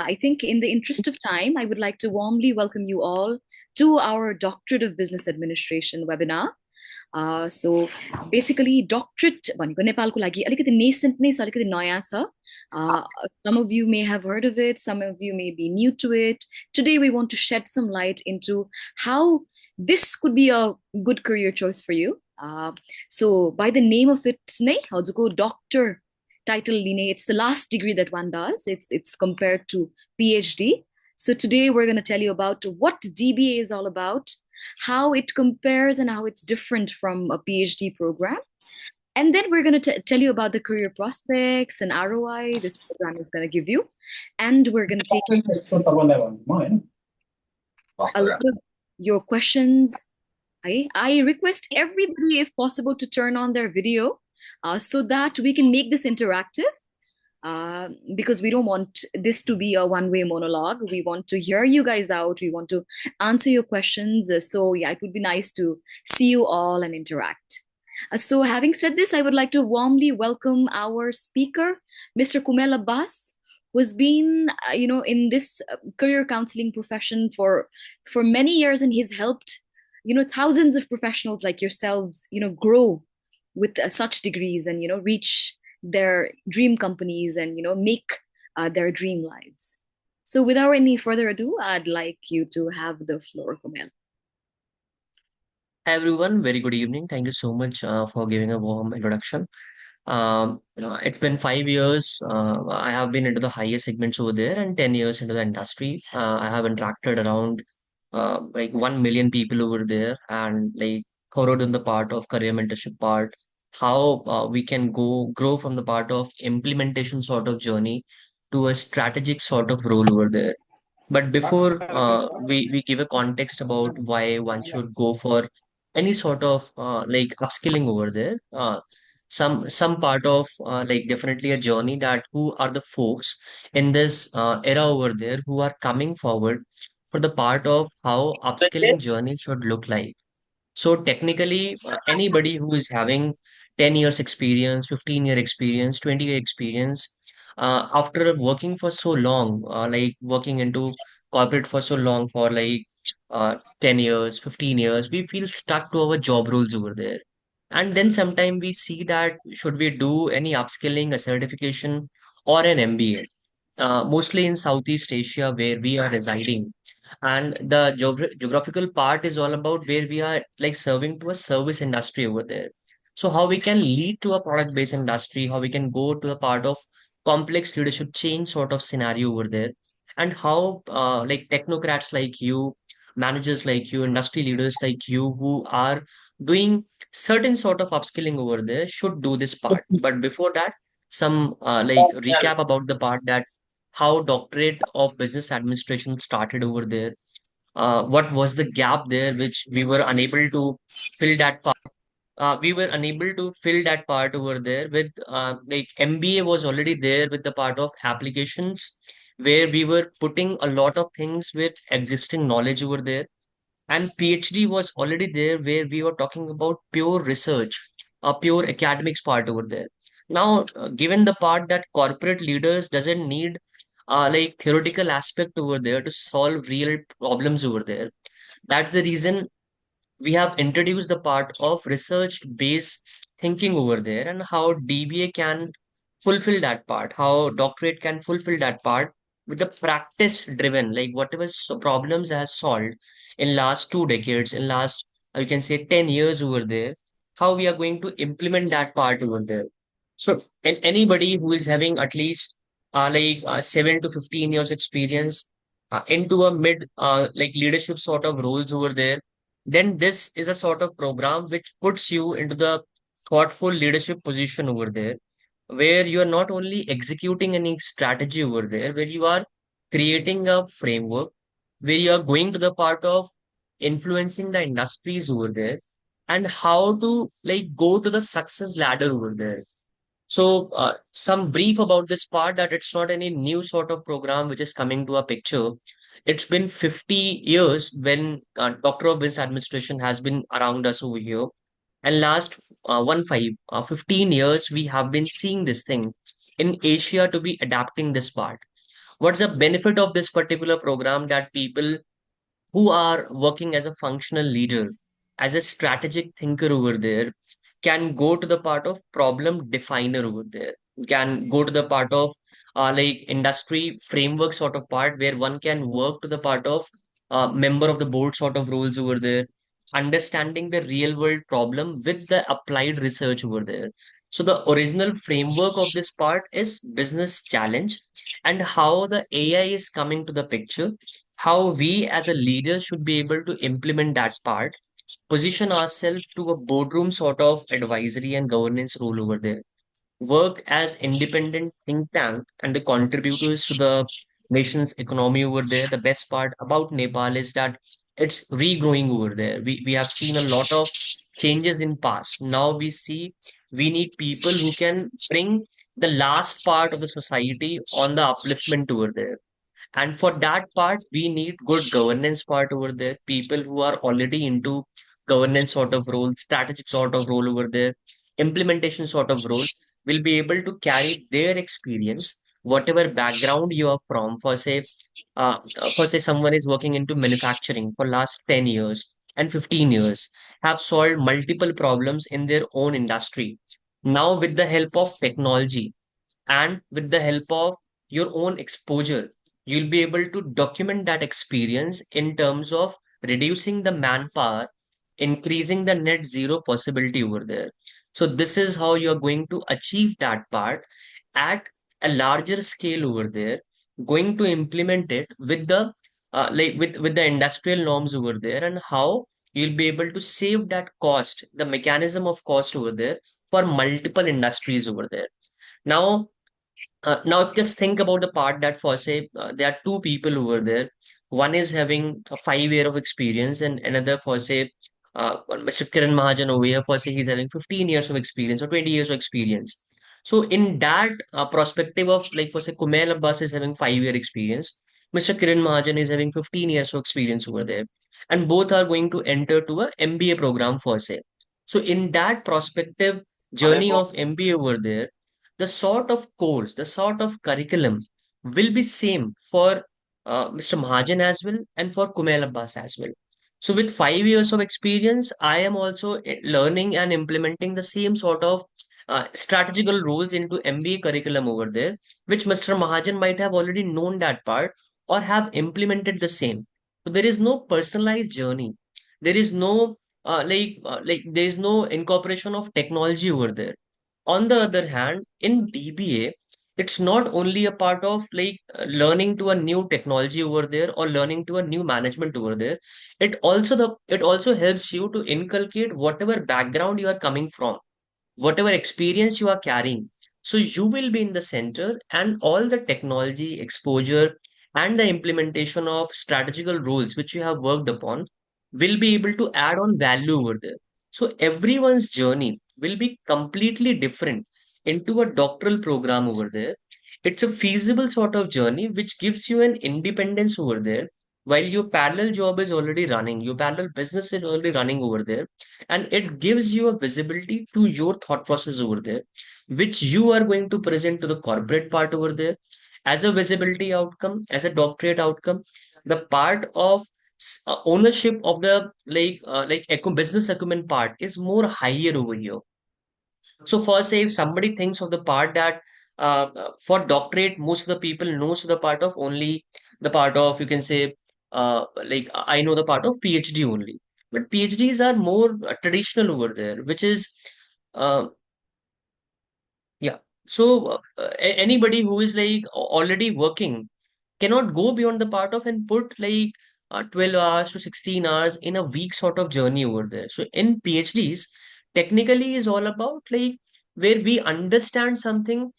I think in the interest of time, I would like to warmly welcome you all to our Doctorate of Business Administration webinar. So basically, doctorate भनेको नेपालको लागि अलिकति nascent नै छ, अलिकति नयाँ छ. Some of you may have heard of it, some of you may be new to it. Today, we want to shed some light into how this could be a good career choice for you. So by the name of it, नै हजुरको doctor title लिने, it's the last degree that one does. It's compared to PhD. So today we're going to tell you about what DBA is all about, how it compares and how it's different from a PhD program. And then we're going to tell you about the career prospects and ROI this program is going to give you. And we're going to take a lot of your questions. I request everybody, if possible, to turn on their video so that we can make this interactive. Because we don't want this to be a one-way monologue. We want to hear you guys out. We want to answer your questions. So yeah, it would be nice to see you all and interact. So having said this, I would like to warmly welcome our speaker, Mr. Kumail Abbas, who's been, in this career counseling profession for many years, and he's helped, thousands of professionals like yourselves, grow with such degrees and, reach their dream companies and make their dream lives. So without any further ado, I'd like you to have the floor, Kumail. Hi everyone, very good evening. Thank you so much for giving a warm introduction. It's been 5 years. I have been into the highest segments over there, and 10 years into the industry. I have interacted around like 1 million people over there, and like thorough in the part of career mentorship part, how we can grow from the part of implementation sort of journey to a strategic sort of role over there. But before we give a context about why one should go for any sort of like upskilling over there, some part of like definitely a journey that who are the folks in this era over there who are coming forward for the part of how upskilling journey should look like. So technically, anybody who is having 10 years experience, 15-year experience, 20-year experience, after working for so long, like working into corporate for so long, for like 10 years, 15 years, we feel stuck to our job roles over there. And then sometime we see that should we do any upskilling, a certification, or an MBA? Mostly in Southeast Asia where we are residing. And the geographical part is all about where we are like serving to a service industry over there. So how we can lead to a product-based industry, how we can go to a part of complex leadership change sort of scenario over there, and how like technocrats like you, managers like you, industry leaders like you who are doing certain sort of upskilling over there should do this part. But before that, some like recap about the part that how doctorate of business administration started over there. What was the gap there which we were unable to fill that part? We were unable to fill that part over there with like MBA was already there with the part of applications where we were putting a lot of things with existing knowledge over there. And PhD was already there where we were talking about pure research, a pure academics part over there. Now, given the part that corporate leaders doesn't need like theoretical aspect over there to solve real problems over there. That's the reason we have introduced the part of research based thinking over there and how DBA can fulfill that part, how doctorate can fulfill that part with the practice driven, like whatever problems I have solved in last 2 decades, in last you can say 10 years over there, how we are going to implement that part over there. So, and anybody who is having at least 7 to 15 years experience into a mid like leadership sort of roles over there, then this is a sort of program which puts you into the thoughtful leadership position over there, where you are not only executing any strategy over there, where you are creating a framework, where you are going to the part of influencing the industries over there, and how to like go to the success ladder over there. So, some brief about this part that it's not any new sort of program which is coming to a picture. It's been 50 years when Doctor of Business Administration has been around us over here. And last 15 years, we have been seeing this thing in Asia to be adapting this part. What's the benefit of this particular program? That people who are working as a functional leader, as a strategic thinker over there, can go to the part of problem definer over there, can go to the part of like industry framework sort of part where one can work to the part of member of the board sort of roles over there, understanding the real world problem with the applied research over there. So the original framework of this part is business challenge and how the AI is coming to the picture, how we as a leader should be able to implement that part, position ourselves to a boardroom sort of advisory and governance role over there, work as independent think tank and the contributors to the nation's economy over there. The best part about Nepal is that it's regrowing over there. We have seen a lot of changes in past. Now we see we need people who can bring the last part of the society on the upliftment over there. And for that part, we need good governance part over there. People who are already into governance sort of role, strategic sort of role over there, implementation sort of role, will be able to carry their experience, whatever background you are from. For say someone is working into manufacturing for last 10 years and 15 years, have solved multiple problems in their own industry. Now, with the help of technology, and with the help of your own exposure, you'll be able to document that experience in terms of reducing the manpower, increasing the net zero possibility over there. So this is how you're going to achieve that part at a larger scale over there, going to implement it with the with the industrial norms over there, and how you'll be able to save that cost, the mechanism of cost over there for multiple industries over there. Now, now, if just think about the part that for say there are two people over there. One is having a 5 year of experience, and another for say Mr. Kiran Mahajan over here for say he's having 15 years of experience or 20 years of experience. So in that perspective of like for say Kumail Abbas is having 5 year experience, Mr. Kiran Mahajan is having 15 years of experience over there, and both are going to enter to a MBA program for say. So in that prospective journey of MBA over there, the sort of course, the sort of curriculum will be same for Mr. Mahajan as well and for Kumail Abbas as well. So with 5 years of experience, I am also learning and implementing the same sort of strategical roles into MBA curriculum over there, which Mr. Mahajan might have already known that part or have implemented the same. So there is no personalized journey. There is no there is no incorporation of technology over there. On the other hand, in DBA, it's not only a part of learning to a new technology over there or learning to a new management over there. It also helps you to inculcate whatever background you are coming from, whatever experience you are carrying. So you will be in the center, and all the technology exposure and the implementation of strategical roles which you have worked upon will be able to add on value over there. So everyone's journey will be completely different into a doctoral program over there. It's a feasible sort of journey which gives you an independence over there while your parallel job is already running, your parallel business is already running over there, and it gives you a visibility to your thought process over there, which you are going to present to the corporate part over there as a visibility outcome, as a doctorate outcome. The part of ownership of the business acumen part is more higher over here. So first, say if somebody thinks of the part that for doctorate, most of the people knows the part of only the part of, you can say, I know the part of PhD only. But PhDs are more traditional over there, which is uh, yeah. So anybody who is already working cannot go beyond the part of and put 12 hours to 16 hours in a week sort of journey over there. So in PhDs, technically is all about where we understand something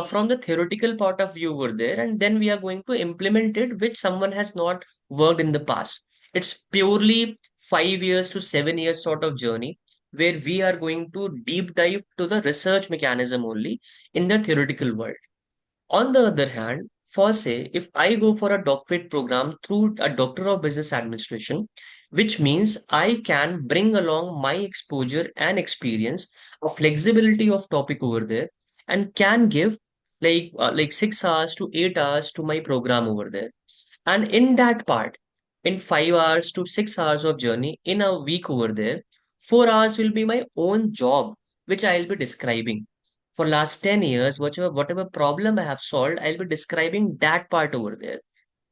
from the theoretical part of view over there, and then we are going to implement it, which someone has not worked in the past. It's purely 5 years to 7 years sort of journey where we are going to deep dive to the research mechanism only in the theoretical world. On the other hand, for say, if I go for a doctorate program through a Doctor of Business Administration, which means I can bring along my exposure and experience, a flexibility of topic over there, and can give like 6 hours to 8 hours to my program over there. And in that part, in 5 hours to 6 hours of journey in a week over there, 4 hours will be my own job, which I'll be describing. For last 10 years, whatever problem I have solved, I'll be describing that part over there.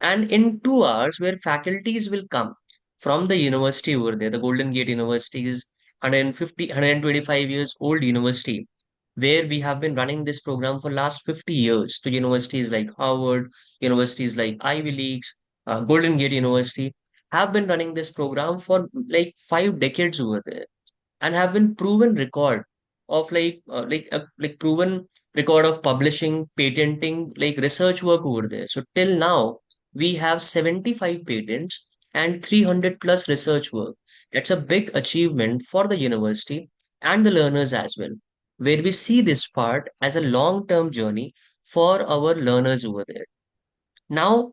And in 2 hours, where faculties will come from the university over there, the Golden Gate University is 150, 125 years old university, where we have been running this program for last 50 years to universities like Harvard, universities like Ivy Leagues, Golden Gate University, have been running this program for like 5 decades over there and have been proven record of like proven record of publishing, patenting, like research work over there. So till now, we have 75 patents and 300 plus research work. That's a big achievement for the university and the learners as well, where we see this part as a long-term journey for our learners over there. Now,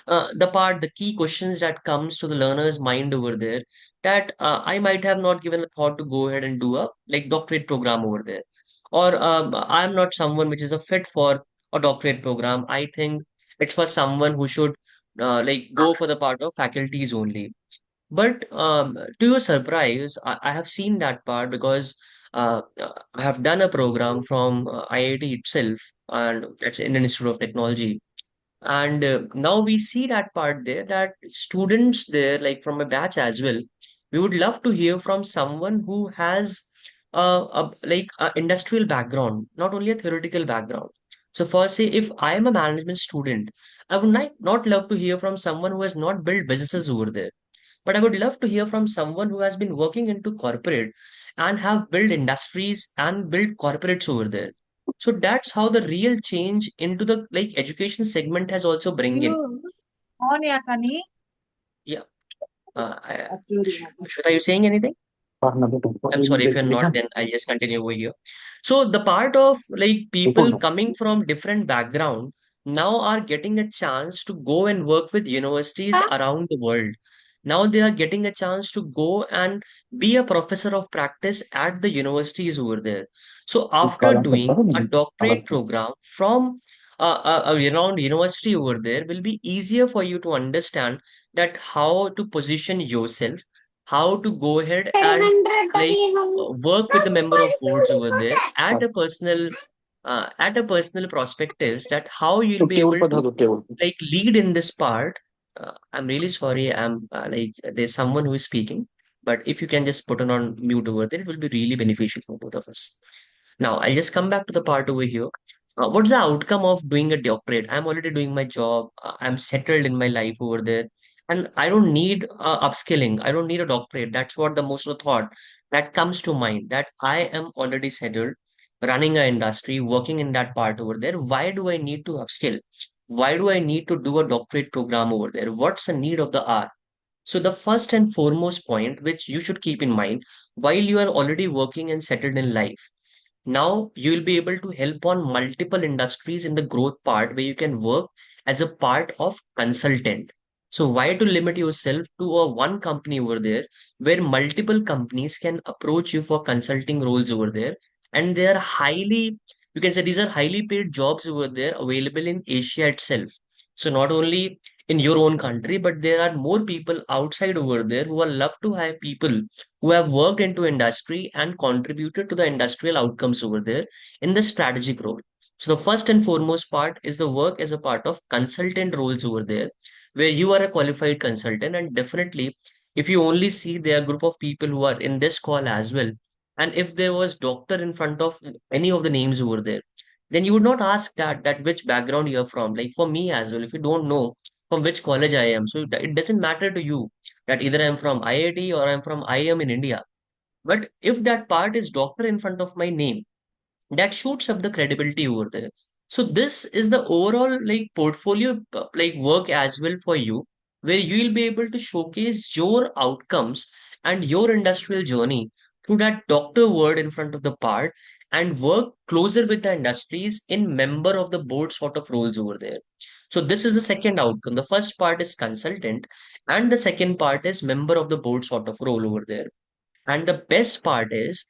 the key questions that comes to the learner's mind over there, that I might have not given a thought to go ahead and do a like doctorate program over there, or I'm not someone which is a fit for a doctorate program. I think it's for someone who should like go for the part of faculties only. But to your surprise, I have seen that part because I have done a program from IIT itself, and that's Indian Institute of Technology. And now we see that part there, that students there, like from a batch as well, we would love to hear from someone who has a industrial background, not only a theoretical background. So first, say if I am a management student, I would not love to hear from someone who has not built businesses over there, but I would love to hear from someone who has been working into corporate and have built industries and built corporates over there. So that's how the real change into the like education segment has also bring in. On ya kani? Yeah. Shweta, are you saying anything? I'm sorry if you're not, then I'll just continue over here. So the part of like people coming from different background now are getting a chance to go and work with universities around the world. Now they are getting a chance to go and be a professor of practice at the universities over there. So after doing a doctorate program from a renowned university over there, will be easier for you to understand that how to position yourself, how to go ahead and work with the member of boards over there at a personal perspectives, that how you'll be able to like lead in this part. I'm really sorry, I'm like there's someone who is speaking, but if you can just put on mute over there, it will be really beneficial for both of us. Now, I'll just come back to the part over here. What's the outcome of doing a doctorate? I'm already doing my job. I'm settled in my life over there. And I don't need upskilling. I don't need a doctorate. That's what the most of the thought that comes to mind, that I am already settled, running an industry, working in that part over there. Why do I need to upskill? Why do I need to do a doctorate program over there? What's the need of the hour? So the first and foremost point, which you should keep in mind while you are already working and settled in life, now you will be able to help on multiple industries in the growth part where you can work as a part of consultant. So why to limit yourself to a one company over there where multiple companies can approach you for consulting roles over there, and they are highly, you can say these are highly paid jobs over there available in Asia itself. So not only in your own country, but there are more people outside over there who are love to hire people who have worked into industry and contributed to the industrial outcomes over there in the strategic role. So the first and foremost part is the work as a part of consultant roles over there, where you are a qualified consultant. And definitely, if you only see there are group of people who are in this call as well, and if there was doctor in front of any of the names over there, then you would not ask that which background you're from. Like for me as well, if you don't know from which college I am, so it doesn't matter to you that either I'm from IIT or I'm from IIM in India. But if that part is doctor in front of my name, that shoots up the credibility over there. So this is the overall like portfolio like work as well for you, where you will be able to showcase your outcomes and your industrial journey through that doctor word in front of the part, and work closer with the industries in member of the board sort of roles over there. So this is the second outcome. The first part is consultant, and the second part is member of the board sort of role over there. And the best part is,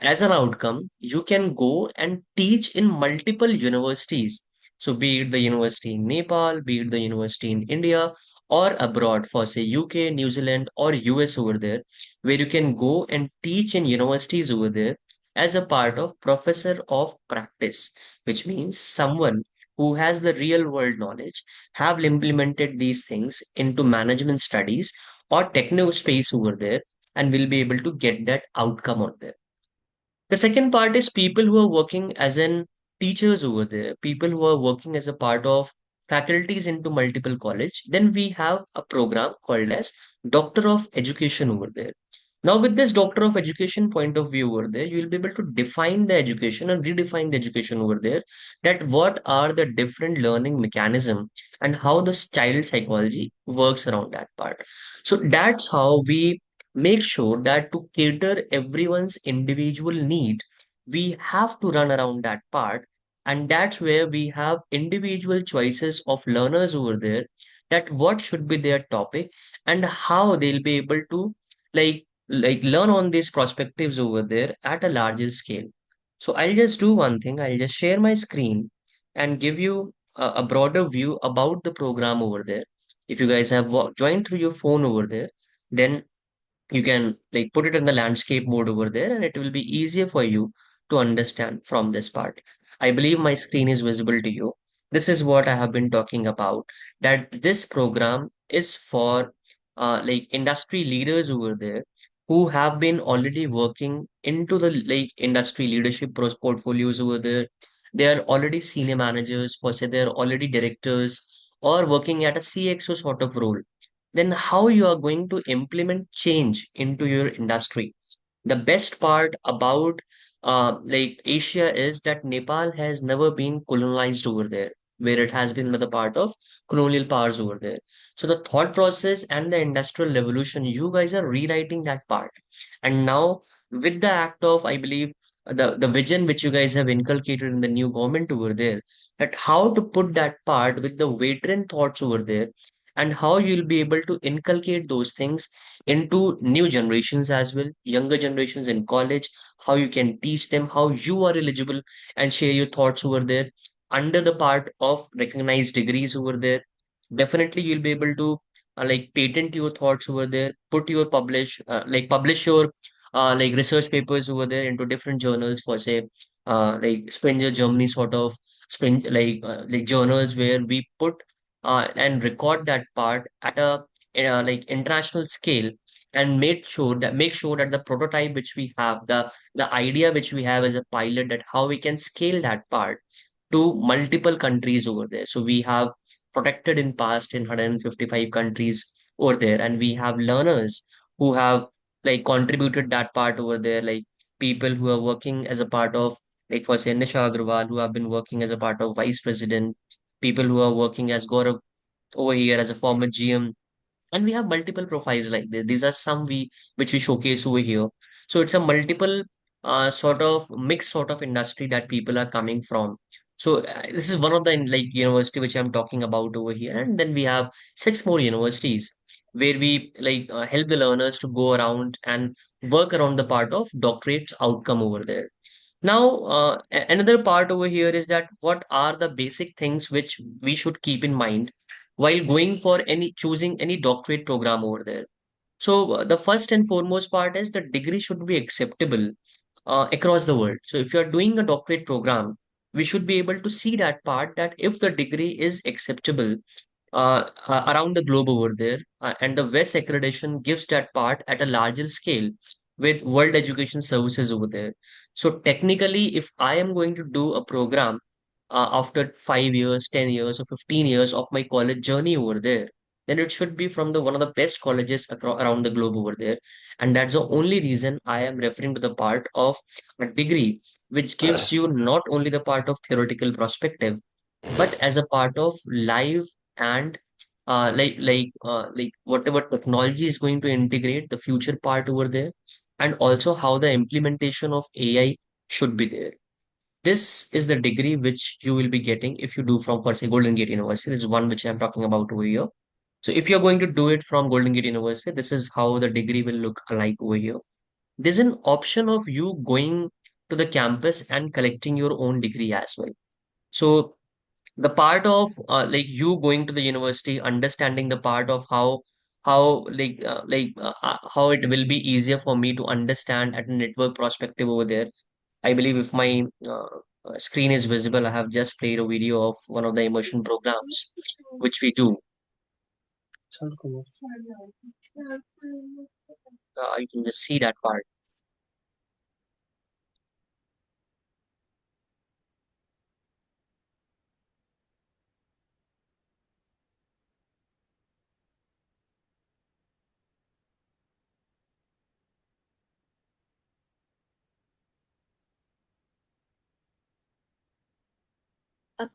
as an outcome, you can go and teach in multiple universities. So, be it the university in Nepal, be it the university in India, or abroad for, say, UK, New Zealand, or US over there, where you can go and teach in universities over there as a part of professor of practice, which means someone who has the real world knowledge, have implemented these things into management studies or techno space over there, and will be able to get that outcome out there. The second part is people who are working as in teachers over there, people who are working as a part of faculties into multiple college. Then we have a program called as Doctor of Education over there. Now, with this Doctor of Education point of view over there, you will be able to define the education and redefine the education over there. That what are the different learning mechanism and how the child psychology works around that part. So that's how we make sure that to cater everyone's individual need, we have to run around that part. And that's where we have individual choices of learners over there, that what should be their topic and how they'll be able to like learn on these perspectives over there at a larger scale. So I'll just do one thing. I'll just share my screen and give you a broader view about the program over there. If you guys have joined through your phone over there, then you can like put it in the landscape mode over there and it will be easier for you to understand from this part. I believe my screen is visible to you. This is what I have been talking about, that this program is for like industry leaders over there who have been already working into the like industry leadership portfolios over there. They are already senior managers, or say they're already directors or working at a CXO sort of role. Then how you are going to implement change into your industry. The best part about like Asia is that Nepal has never been colonized over there, where it has been the part of colonial powers over there. So the thought process and the industrial revolution, you guys are rewriting that part. And now with the act of, I believe, the vision which you guys have inculcated in the new government over there, that how to put that part with the veteran thoughts over there, and how you'll be able to inculcate those things into new generations as well, younger generations in college, how you can teach them, how you are eligible and share your thoughts over there under the part of recognized degrees over there. Definitely, you'll be able to like patent your thoughts over there, put your publish your like research papers over there into different journals for say like Springer Germany sort of like journals where we put and record that part at a like international scale, and make sure that the prototype which we have, the idea which we have as a pilot, that how we can scale that part to multiple countries over there. So we have protected in past in 155 countries over there, and we have learners who have like contributed that part over there, like people who are working as a part of, like for say Nisha Agrawal, who have been working as a part of vice president, people who are working as Gaurav over here as a former GM, and we have multiple profiles like this. These are some we which we showcase over here. So it's a multiple sort of mixed sort of industry that people are coming from. So this is one of the like university which I'm talking about over here, and then we have six more universities where we like help the learners to go around and work around the part of doctorate's outcome over there. Now, another part over here is that what are the basic things which we should keep in mind while going for any choosing any doctorate program over there. So, the first and foremost part is the degree should be acceptable across the world. So, if you are doing a doctorate program, we should be able to see that part, that if the degree is acceptable around the globe over there, and the West accreditation gives that part at a larger scale with World Education Services over there. So technically, if I am going to do a program after 5 years, 10 years, or 15 years of my college journey over there, then it should be from the one of the best colleges around the globe over there. And that's the only reason I am referring to the part of a degree, which gives you not only the part of theoretical perspective, but as a part of live and like whatever technology is going to integrate the future part over there, and also how the implementation of AI should be there. This is the degree which you will be getting if you do from, for say, Golden Gate University. This is one which I'm talking about over here. So if you're going to do it from Golden Gate University, this is how the degree will look like over here. there's an option of you going to the campus and collecting your own degree as well. So the part of like you going to the university, understanding the part of how how it will be easier for me to understand at a network perspective over there. I believe if my screen is visible, I have just played a video of one of the immersion programs which we do. You can just see that part.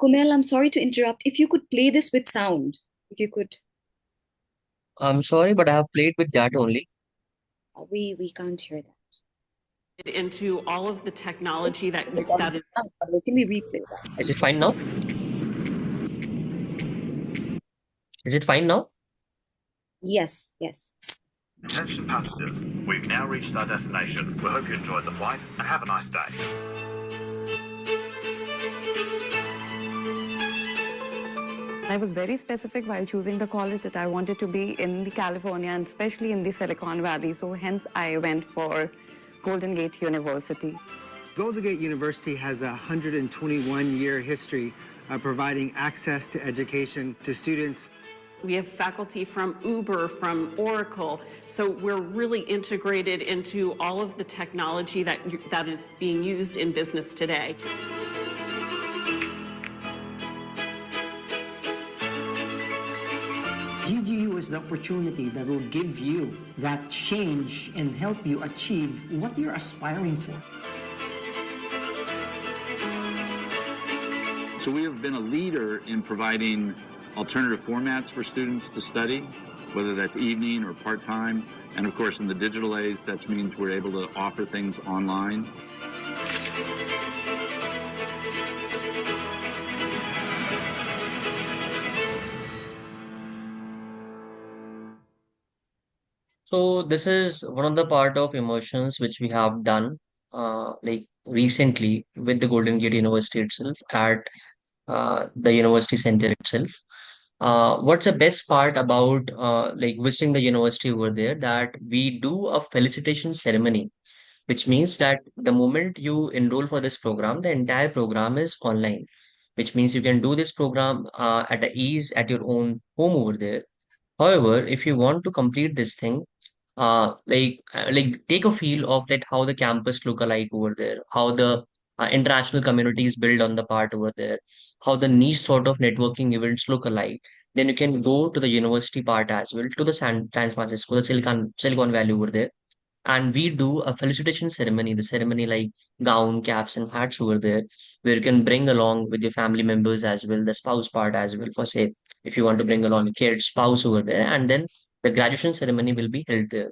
Kumail, I'm sorry to interrupt. If you could play this with sound, if you could, I'm sorry, but I have played with that only. we can't hear that. Into all of the technology that is. Can we replay that? Is it fine now? Is it fine now? Yes, yes. Attention passengers, we've now reached our destination. We hope you enjoyed the flight and have a nice day. I was very specific while choosing the college that I wanted to be in the California and especially in the Silicon Valley. So hence I went for Golden Gate University. Golden Gate University has a 121-year history of providing access to education to students. We have faculty from Uber, from Oracle, so we're really integrated into all of the technology that is being used in business today. GGU is the opportunity that will give you that change and help you achieve what you're aspiring for. So we have been a leader in providing alternative formats for students to study, whether that's evening or part-time. And of course, in the digital age, that means we're able to offer things online. So this is one of the part of immersions which we have done like recently with the Golden Gate University itself at the university center itself. What's the best part about like visiting the university over there, that we do a felicitation ceremony, which means that the moment you enroll for this program, the entire program is online, which means you can do this program at a ease at your own home over there. However, if you want to complete this thing, like take a feel of that how the campus look alike over there, how the international communities build on the part over there, how the niche sort of networking events look alike. Then you can go to the university part as well, to the San Francisco, the Silicon Valley over there, and we do a felicitation ceremony. The ceremony like gown, caps, and hats over there, where you can bring along with your family members as well, the spouse part as well. For say, if you want to bring along a kid, spouse over there, and then the graduation ceremony will be held there.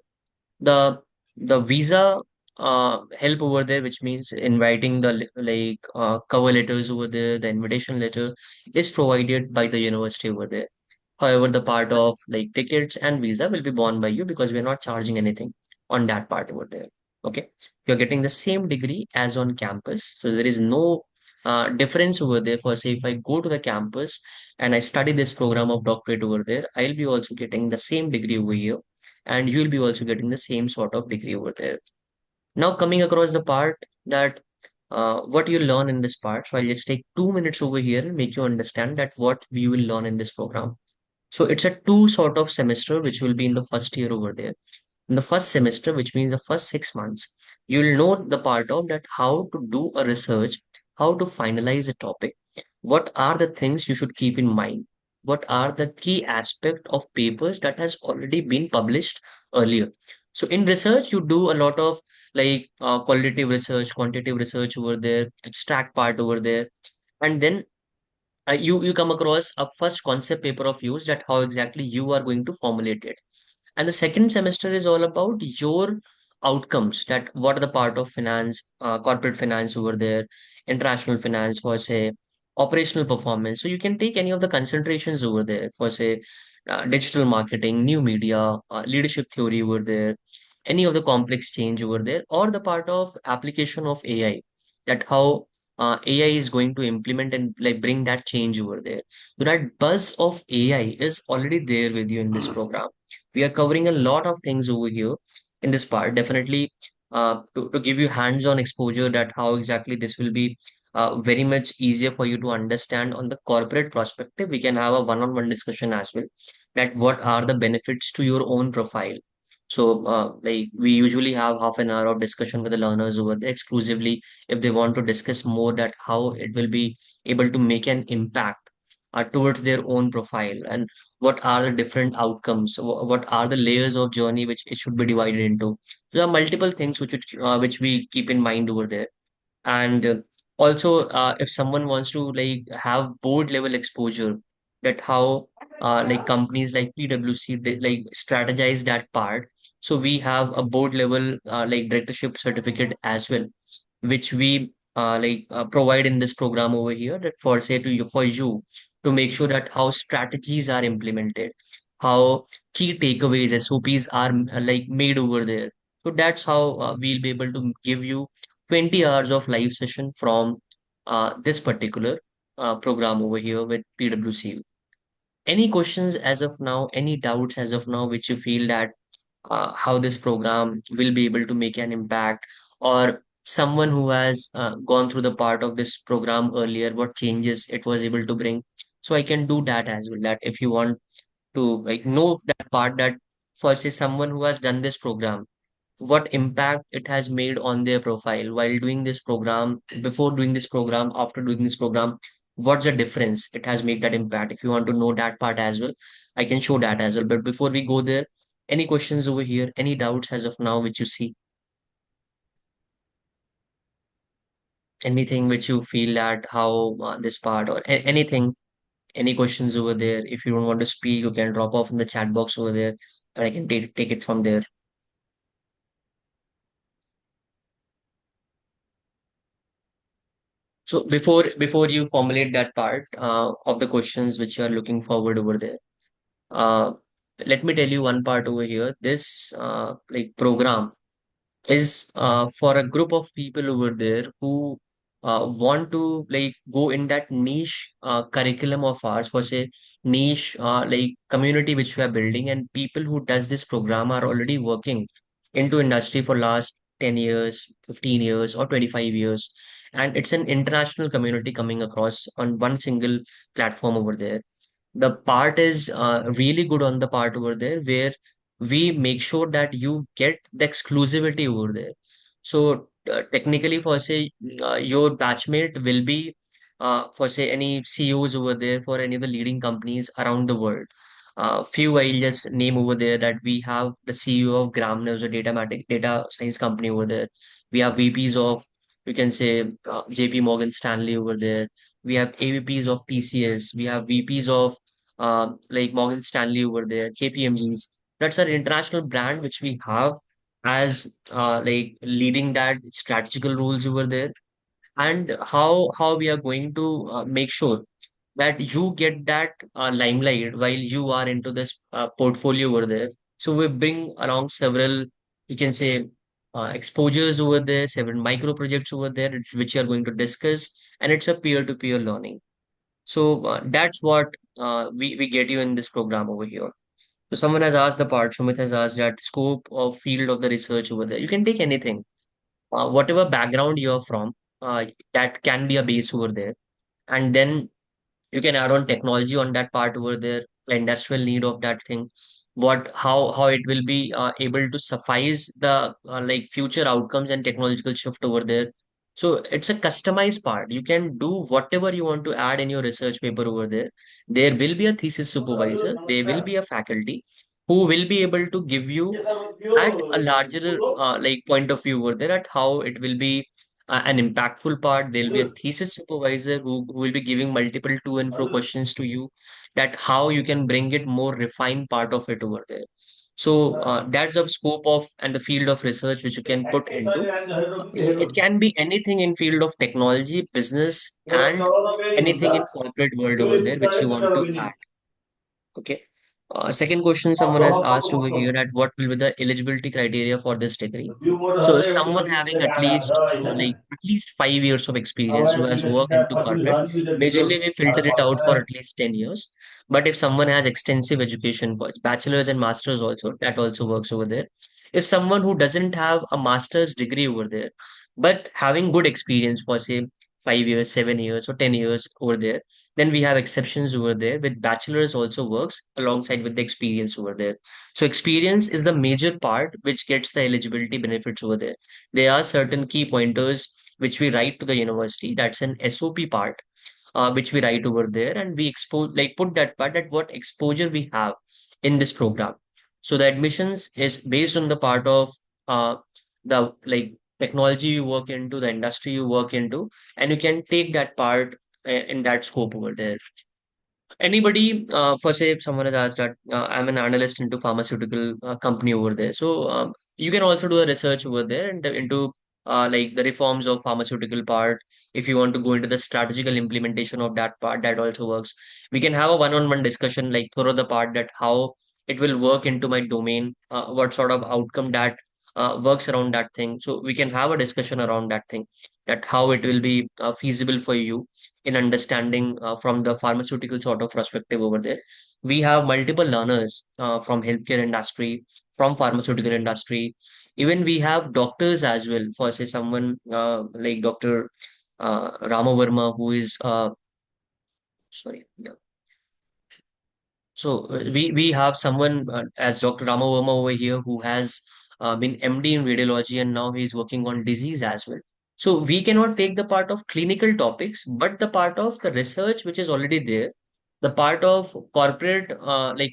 The visa help over there, which means inviting the cover letters over there, the invitation letter is provided by the university over there. However, the part of like tickets and visa will be borne by you because we're not charging anything on that part over there. Okay. You're getting the same degree as on campus. So there is no difference over there. For say, if I go to the campus and I study this program of doctorate over there, I'll be also getting the same degree over here, and you'll be also getting the same sort of degree over there. Now, coming across the part that what you learn in this part. So I'll just take 2 minutes over here and make you understand that what we will learn in this program. So it's a two sort of semester which will be in the first year over there. In the first semester, which means the first 6 months, you'll know the part of that how to do a research, how to finalize a topic, what are the things you should keep in mind, what are the key aspect of papers that has already been published earlier. So in research, you do a lot of qualitative research, quantitative research over there, extract part over there, and then you come across a first concept paper of yours, that how exactly you are going to formulate it. And the second semester is all about your outcomes, that what are the part of finance, corporate finance over there, international finance, for say operational performance. So you can take any of the concentrations over there, for say digital marketing, new media, leadership theory over there, any of the complex change over there, or the part of application of AI, that how AI is going to implement and like bring that change over there. So that buzz of AI is already there with you in this program. We are covering a lot of things over here in this part. Definitely to give you hands-on exposure that how exactly this will be very much easier for you to understand on the corporate perspective. We can have a one-on-one discussion as well, that what are the benefits to your own profile. So, like we usually have half an hour of discussion with the learners over there exclusively if they want to discuss more that how it will be able to make an impact towards their own profile, and what are the different outcomes, what are the layers of journey which it should be divided into. There are multiple things which we keep in mind over there. And also, if someone wants to like have board level exposure, that how like companies like PwC they, like strategize that part. So we have a board level like directorship certificate as well, which we provide in this program over here. That for say to you for you to make sure that how strategies are implemented, how key takeaways SOPs are like made over there. So that's how we'll be able to give you 20 hours of live session from this particular program over here with PwC. Any questions as of now, any doubts as of now, which you feel that how this program will be able to make an impact, or someone who has gone through the part of this program earlier, what changes it was able to bring. So I can do that as well. That if you want to like know that part, that for say someone who has done this program, what impact it has made on their profile while doing this program, before doing this program, after doing this program, what's the difference it has made that impact. If you want to know that part as well, I can show that as well. But before we go there, any questions over here, any doubts as of now which you see, anything which you feel that how this part, or anything, any questions over there. If you don't want to speak, you can drop off in the chat box over there, and I can take it from there. So before you formulate that part of the questions which you are looking forward over there, uh, let me tell you one part over here. This like program is for a group of people over there who want to like go in that niche curriculum of ours, for say niche like community which we are building, and people who does this program are already working into industry for last 10 years, 15 years, or 25 years. And it's an international community coming across on one single platform over there. The part is really good on the part over there where we make sure that you get the exclusivity over there. So technically, for say your batchmate will be for say any CEOs over there for any of the leading companies around the world. Few I'll just name over there, that we have the CEO of Gramner, a data science company over there. We have VPs of, you can say, JP Morgan Stanley over there. We have AVPs of TCS. We have VPs of like Morgan Stanley over there, KPMGs. That's our international brand which we have as like leading that strategical roles over there. And how we are going to make sure that you get that limelight while you are into this portfolio over there. So we bring around several, you can say, exposures over there, several micro projects over there, which you are going to discuss, and it's a peer-to-peer learning. So that's what we get you in this program over here. So someone has asked the part, Sumit has asked that scope of field of the research over there. You can take anything, whatever background you're from, that can be a base over there. And then you can add on technology on that part over there, the industrial need of that thing, what how it will be able to suffice the like future outcomes and technological shift over there. So it's a customized part. You can do whatever you want to add in your research paper over there. There will be a thesis supervisor, there will be a faculty who will be able to give you at a larger like point of view over there, at how it will be an impactful part. There'll be a thesis supervisor who will be giving multiple to and fro questions to you, that how you can bring it more refined part of it over there. So that's the scope of and the field of research which you can put into. It can be anything in field of technology, business, and anything in corporate world over there which you want to add. Okay. Second question someone has asked over here at what will be the eligibility criteria for this degree. So someone having at least 5 years of experience who has worked into corporate, majorly we filter it out for at least 10 years. But if someone has extensive education for bachelor's and master's also, that also works over there. If someone who doesn't have a master's degree over there, but having good experience for say 5 years, 7 years, or 10 years over there, then we have exceptions over there with bachelor's also works alongside with the experience over there. So experience is the major part which gets the eligibility benefits over there. There are certain key pointers which we write to the university. That's an SOP part, which we write over there, and we expose like put that part at what exposure we have in this program. So the admissions is based on the part of uh, the technology you work into, the industry you work into, and you can take that part in that scope over there. Anybody, for say, if someone has asked that I'm an analyst into pharmaceutical company over there, so you can also do a research over there and into the reforms of pharmaceutical part. If you want to go into the strategical implementation of that part, that also works. We can have a one-on-one discussion, like through the part that how it will work into my domain, what sort of outcome that works around that thing. So we can have a discussion around that thing, that how it will be feasible for you in understanding from the pharmaceutical sort of perspective over there. We have multiple learners from healthcare industry, from pharmaceutical industry. Even we have doctors as well. For say someone like Dr. Rama Verma, who is sorry, yeah. So we have someone as Dr. Rama Verma over here who has been MD in radiology and now he's working on disease as well. So we cannot take the part of clinical topics, but the part of the research which is already there, the part of corporate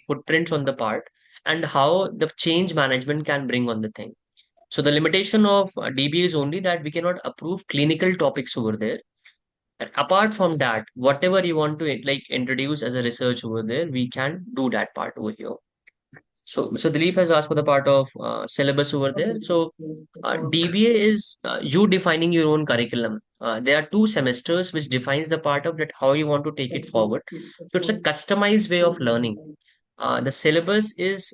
footprints on the part, and how the change management can bring on the thing. So the limitation of DBA is only that we cannot approve clinical topics over there. And apart from that, whatever you want to introduce as a research over there, we can do that part over here. So Dilip has asked for the part of syllabus over there. So DBA is you defining your own curriculum. There are 2 semesters which defines the part of that how you want to take it forward. So it's a customized way of learning. The syllabus is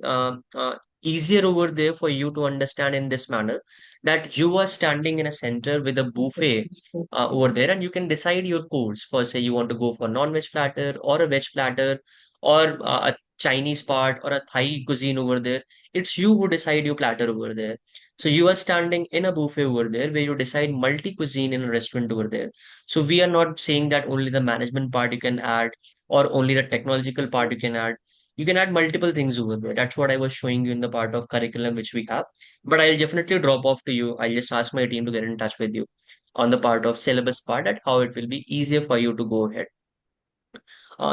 easier over there for you to understand in this manner that you are standing in a center with a buffet over there and you can decide your course. For say you want to go for non-veg platter or a veg platter or a Chinese part or a Thai cuisine over there. It's you who decide your platter over there. So you are standing in a buffet over there where you decide multi-cuisine in a restaurant over there. So we are not saying that only the management part you can add or only the technological part you can add. You can add multiple things over there. That's what I was showing you in the part of curriculum which we have. But I'll definitely drop off to you. I'll just ask my team to get in touch with you on the part of syllabus part and how it will be easier for you to go ahead.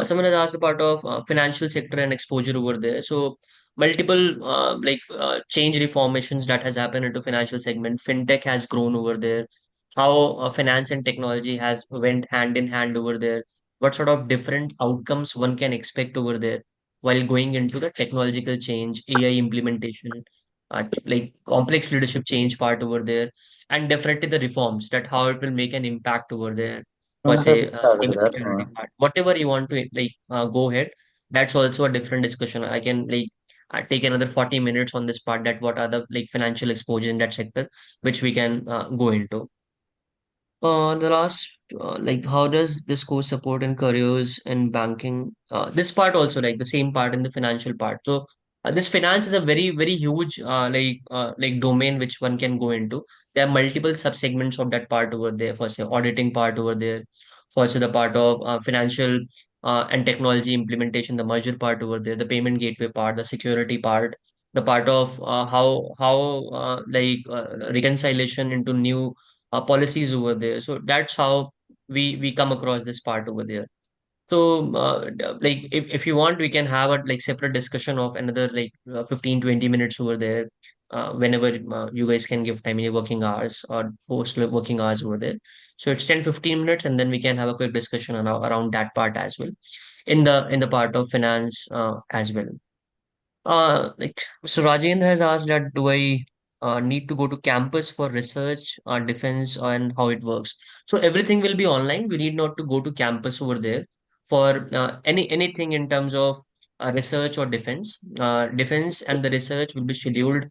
Someone has asked about of financial sector and exposure over there. So multiple change reformations that has happened into financial segment. Fintech has grown over there. How finance and technology has went hand in hand over there. What sort of different outcomes one can expect over there while going into the technological change, AI implementation, complex leadership change part over there, and definitely the reforms that how it will make an impact over there for say cybersecurity part. Whatever you want to go ahead, that's also a different discussion. I can take another 40 minutes on this part that what are the financial exposure in that sector, which we can go into. The last, how does this course support in careers in banking? This part also, like the same part in the financial part. So, this finance is a very, very huge, domain which one can go into. There are multiple sub-segments of that part over there. For say, auditing part over there. For say, the part of financial and technology implementation, the merger part over there, the payment gateway part, the security part, the part of how reconciliation into new policies over there. So that's how we come across this part over there. So if you want, we can have a separate discussion of another 15-20 minutes over there. Whenever you guys can give time in your working hours or post working hours over there. So it's 10-15 minutes and then we can have a quick discussion around that part as well in the part of finance as well. So Rajendra has asked that do I need to go to campus for research, defense, and how it works? So everything will be online. We need not to go to campus over there for anything in terms of research or defense. Defense and the research will be scheduled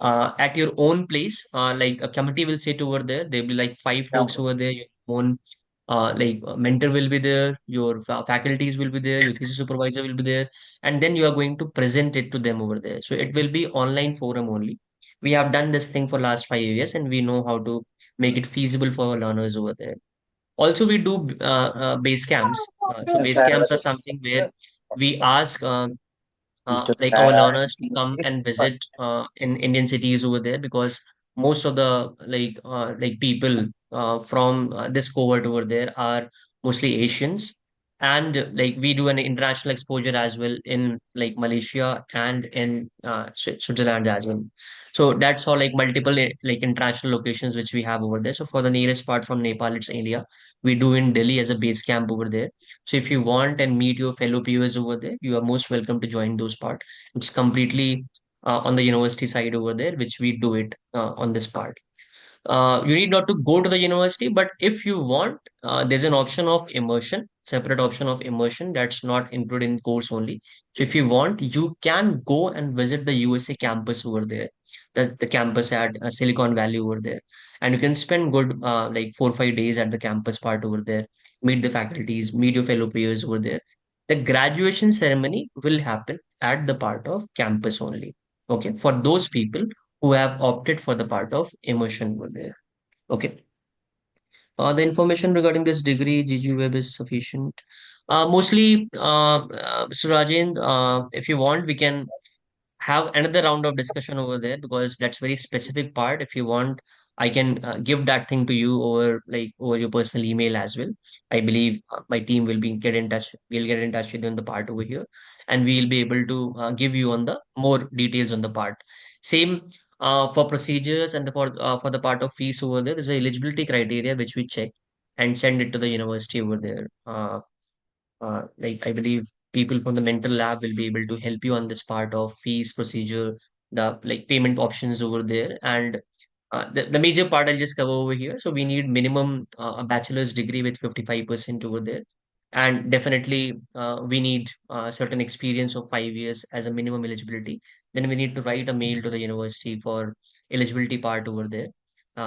at your own place. Like a committee will sit over there. There'll be like five folks over there. Your own mentor will be there. Your faculties will be there. Your thesis supervisor will be there, and then you are going to present it to them over there. So it will be online forum only. We have done this thing for last 5 years, and we know how to make it feasible for our learners over there. Also, we do base camps. So base camps are something where we ask like our learners to come and visit in Indian cities over there, because most of the like people from this cohort over there are mostly Asians, and like we do an international exposure as well in like Malaysia and in Switzerland as well. So that's all like multiple like international locations which we have over there. So for the nearest part from Nepal, it's India. We do in Delhi as a base camp over there. So if you want and meet your fellow peers over there, you are most welcome to join those part. It's completely on the university side over there, which we do it on this part. You need not to go to the university, but if you want, there's an option of immersion, separate option of immersion that's not included in course only. So if you want, you can go and visit the USA campus over there, the campus at Silicon Valley over there, and you can spend good like 4 or 5 days at the campus part over there, meet the faculties, meet your fellow peers over there. The graduation ceremony will happen at the part of campus only. Okay, for those people who have opted for the part of immersion over there. Okay. The information regarding this degree, GG Web is sufficient. Mostly, Mr. Rajendra, if you want, we can have another round of discussion over there, because that's very specific part. If you want, I can give that thing to you over like over your personal email as well. I believe my team will be get in touch. We'll get in touch with you on the part over here, and we'll be able to give you on the more details on the part. Same for procedures and for the part of fees over there. There's a eligibility criteria which we check and send it to the university over there. Like I believe people from the mental lab will be able to help you on this part of fees procedure, the like payment options over there, and the major part I'll just cover over here. So we need minimum a bachelor's degree with 55% over there, and definitely we need certain experience of 5 years as a minimum eligibility. Then we need to write a mail to the university for eligibility part over there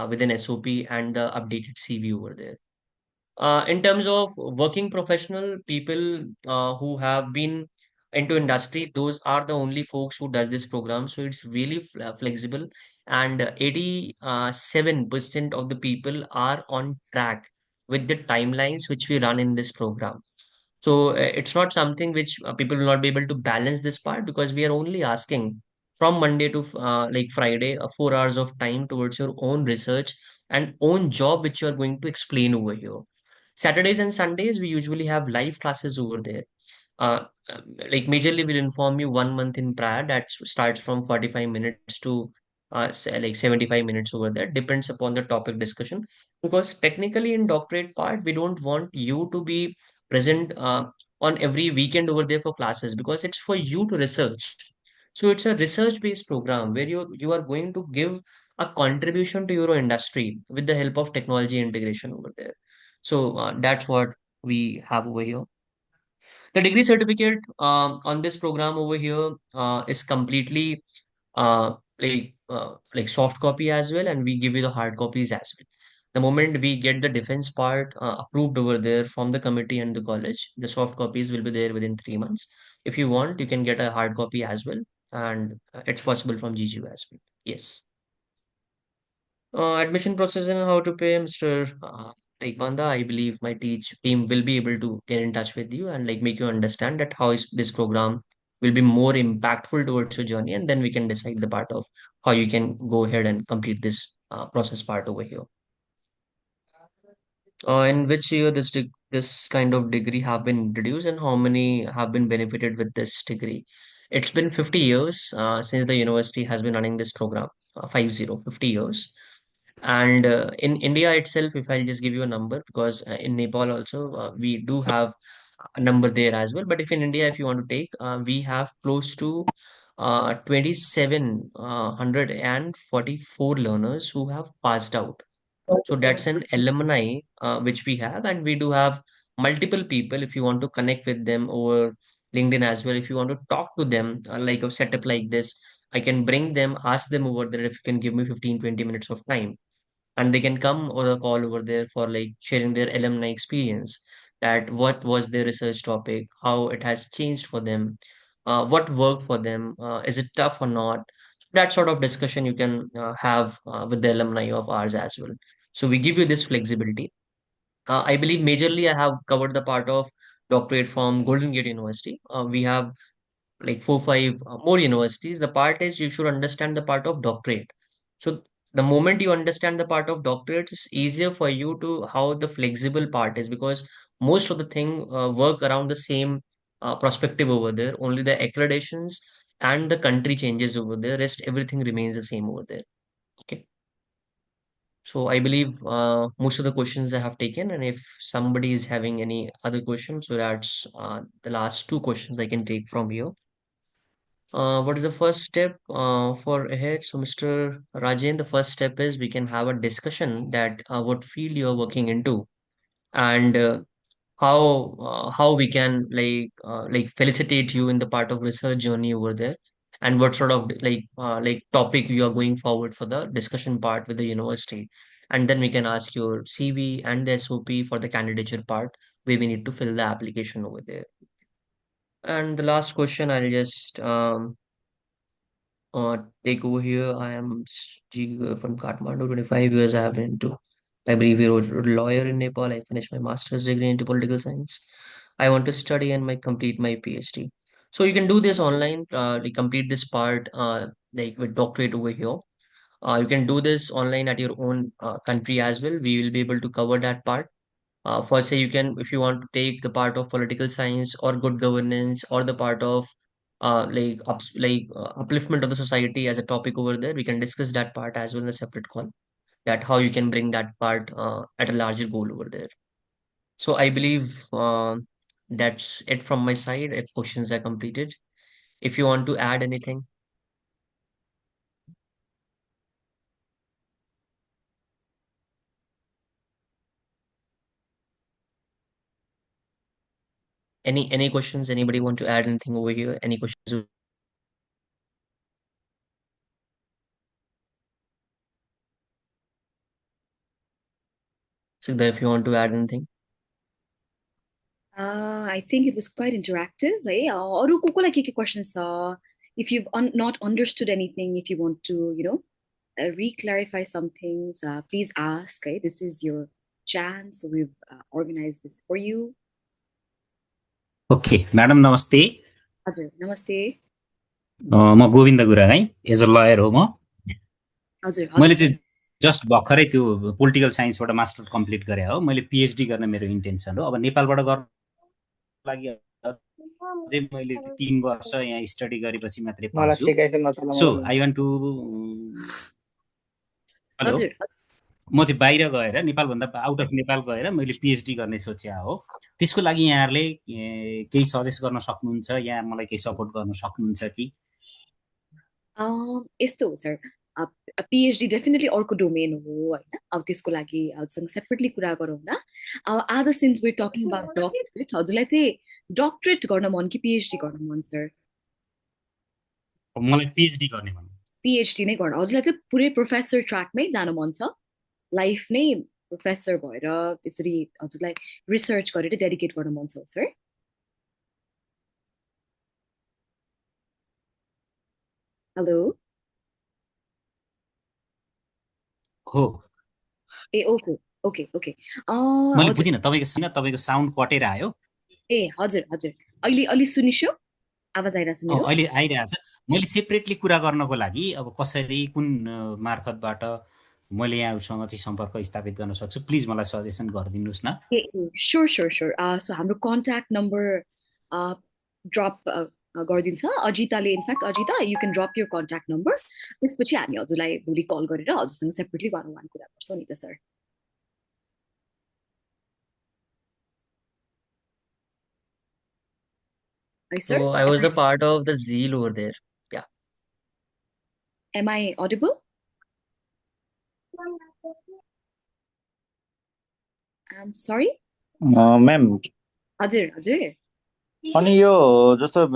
with an SOP and the updated CV over there. In terms of working professional people who have been into industry, those are the only folks who does this program. So it's really flexible, and 87% of the people are on track with the timelines which we run in this program. So it's not something which people will not be able to balance this part, because we are only asking from Monday to like Friday, 4 hours of time towards your own research and own job which you are going to explain over here. Saturdays and Sundays, we usually have live classes over there. Uh, like majorly, we'll inform you 1 month in prior. That starts from 45 minutes to say like 75 minutes over there. Depends upon the topic discussion. Because technically, in doctorate part, we don't want you to be present on every weekend over there for classes, because it's for you to research. So it's a research-based program where you are going to give a contribution to your industry with the help of technology integration over there. So that's what we have over here. The degree certificate on this program over here is completely like soft copy as well, and we give you the hard copies as well. The moment we get the defense part approved over there from the committee and the college, the soft copies will be there within 3 months. If you want, you can get a hard copy as well, and it's possible from GGU as well. Yes. Admission process and how to pay, Mr. Taekwondo. I believe my team will be able to get in touch with you and like make you understand that how is this program will be more impactful towards your journey, and then we can decide the part of how you can go ahead and complete this process part over here. In which year this kind of degree have been introduced, and how many have been benefited with this degree? It's been 50 years since the university has been running this program. 50 years. And in India itself, if I'll just give you a number, because in Nepal also we do have a number there as well. But if in India, if you want to take, we have close to 2,744 learners who have passed out. So that's an alumni which we have, and we do have multiple people if you want to connect with them over LinkedIn as well. If you want to talk to them, like a setup like this, I can bring them, ask them over there if you can give me 15, 20 minutes of time, and they can come or a call over there for like sharing their alumni experience, that what was their research topic, how it has changed for them, what worked for them, is it tough or not. That sort of discussion you can have with the alumni of ours as well. So we give you this flexibility. I believe majorly I have covered the part of doctorate from Golden Gate University. We have like 4, 5 more universities. The part is you should understand the part of doctorate. So the moment you understand the part of doctorate, it's easier for you to how the flexible part is, because most of the thing work around the same perspective over there. Only the accreditations and the country changes over there. Rest everything remains the same over there. Okay. So I believe most of the questions I have taken, and if somebody is having any other questions, so that's the last two questions I can take from here. What is the first step for ahead? So, Mr. Rajan, the first step is we can have a discussion that what field you are working into, and how we can like felicitate you in the part of research journey over there, and what sort of like topic you are going forward for the discussion part with the university, and then we can ask your CV and the SOP for the candidature part where we need to fill the application over there. And the last question, I'll just take over here. I am from Kathmandu, 25 years I have been into. I believe you're a lawyer in Nepal. I finished my master's degree into political science. I want to study and complete my PhD. So you can do this online, like complete this part, like with doctorate over here. You can do this online at your own country as well. We will be able to cover that part. For say you can, if you want to take the part of political science or good governance or the part of upliftment of the society as a topic over there, we can discuss that part as well in a separate call. That how you can bring that part at a larger goal over there. So I believe that's it from my side. If questions are completed, if you want to add anything, any questions? Anybody want to add anything over here? Any questions? So if you want to add anything. I think it was quite interactive. है अरू को coli के questions छ? If you've not understood anything, if you want to, re-clarify some things, please ask. This is your chance. We've organized this for you. Okay madam नमस्ते हजुर नमस्ते म गोविन्द गुरुङ है एज अ लयर हो म हजुर मैले चाहिँ जस्ट भर्खरै त्यो पोलिटिकल साइन्सबाट मास्टर कम्प्लिट गरे हो मैले पिएचडी गर्ने मेरो इन्टेन्सन हो अब नेपालबाट गर्न लागि चाहिँ मैले 3 वर्ष यहाँ स्टडी गरेपछि मात्रै पाउँछु सो आई वान्ट टु हेलो म चाहिँ बाहिर गएर नेपालभन्दा आउट अफ नेपाल गएर मैले पिएचडी गर्ने सोचेको हो त्यसको लागि यहाँहरूले केही सजेस्ट गर्न सक्नुहुन्छ या मलाई केही सपोर्ट गर्न सक्नुहुन्छ कि यस्तो हो सर पिएचडी डेफिनेटली अर्को डोमेन हो होइन अब त्यसको लागि हजुरसँग सेपरेटली कुरा गरौँ न अब आज since we talking about doctorate हजुरलाई चाहिँ डक्टरेट गर्न मन कि पिएचडी गर्न मन सर मलाई पिएचडी गर्ने मन पिएचडी नै गर्न हजुरलाई चाहिँ पुरै प्रोफेसर ट्र्याकमै जान मन छ लाइफ नै प्रोफेसर भएर त्यसरी हजुरलाई रिसर्च गरेर डेडिकेट गर्न मन छ सर हेलो हो ए ओके ओके ओके मैले बुझिन तपाईको साउन्ड कटेर आयो ए हजुर हजुर अहिले अलि सुनिस्यो आवाज आइरहेछ मेरो अहिले आइरहेछ मैले सेपरेटली कुरा गर्नको लागि अब कसरी कुन मार्फतबाट मैले यहाँहरुसँग चाहिँ सम्पर्क स्थापित गर्न सक्छु प्लिज मलाई सजेसन गरिदिनुस् न स्योर स्योर स्योर सो हाम्रो कन्ट्याक्ट नम्बर ड्रप गरिदिन्छ अजिताले in fact Ajita you can drop your contact number त्यसपछि हामी हजुरलाई भोलि कल गरेर हजुरसँग सेपरेटली वान वान कुरा गर्छौँ नि त sir So I was a part of the zeal over there. Yeah. Am I audible? I'm sorry? Ma'am. हजुर हजुर अनि यो जस्तो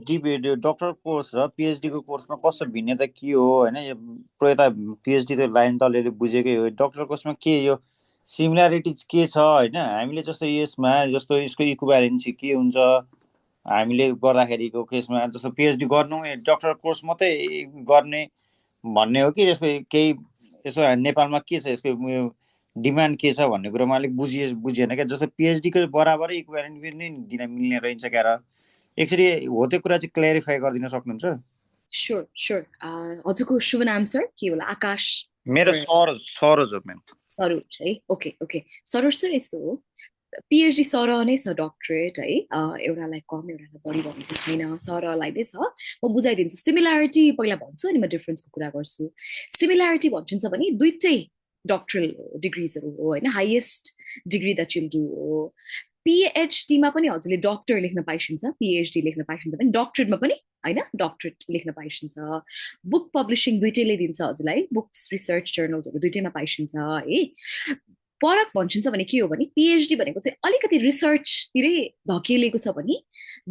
डिबी डक्टर कोर्स र पिएचडी को कोर्समा कस्तो भिन्नता के हो होइन यो यता पिएचडी त लाइन त अलिअलि बुझेकै हो डक्टर कोर्समा के यो सिमिल्यारिटिज के छ होइन हामीले जस्तो यसमा जस्तो यसको इक्विभ्यालेन्सी के हुन्छ हामीले गर्दाखेरिको केसमा जस्तो पिएचडी गर्नु डक्टर कोर्स मात्रै गर्ने भन्ने हो कि यसको केही यसो नेपालमा के छ यसको डिमान्ड के छ भन्ने कुरोमा अलिक बुझिएन क्या जस्तो पिएचडीको बराबरै इक्विभ्यालेन्ट पनि दिन मिल्ने रहेछ क्या र एकचोटि हो त्यो कुरा चाहिँ क्ल्यारिफाई गरिदिन सक्नुहुन्छ Sure, sure. हजुरको शुभ नाम सर के होला आकाश मेरो सरोज हो म्याम सरोज है ओके ओके सरोज सर यस्तो हो पिएचडी सरह नै छ डक्टरेट है एउटालाई कम एउटालाई बढी भन्ने चाहिँ छैन सरहलाई नै छ म बुझाइदिन्छु सिमिल्यारिटी पहिला भन्छु अनि म डिफरेन्सको कुरा गर्छु सिमिल्यारिटी भनिन्छ भने दुईटै डक्टरल डिग्रिजहरू हो होइन highest degree that you'll do हो पिएचडीमा पनि हजुरले डक्टर लेख्न पाइन्छ पिएचडी लेख्न पाइन्छ भने डक्टरेटमा पनि होइन डक्टरेट लेख्न पाइन्छ बुक पब्लिसिङ दुइटैले दिन्छ हजुरलाई बुक्स रिसर्च जर्नल्सहरू दुइटैमा पाइन्छ है फरक भन्छिन्छ भने के हो भने पिएचडी भनेको चाहिँ अलिकति रिसर्चतिरै धकेलेको छ भने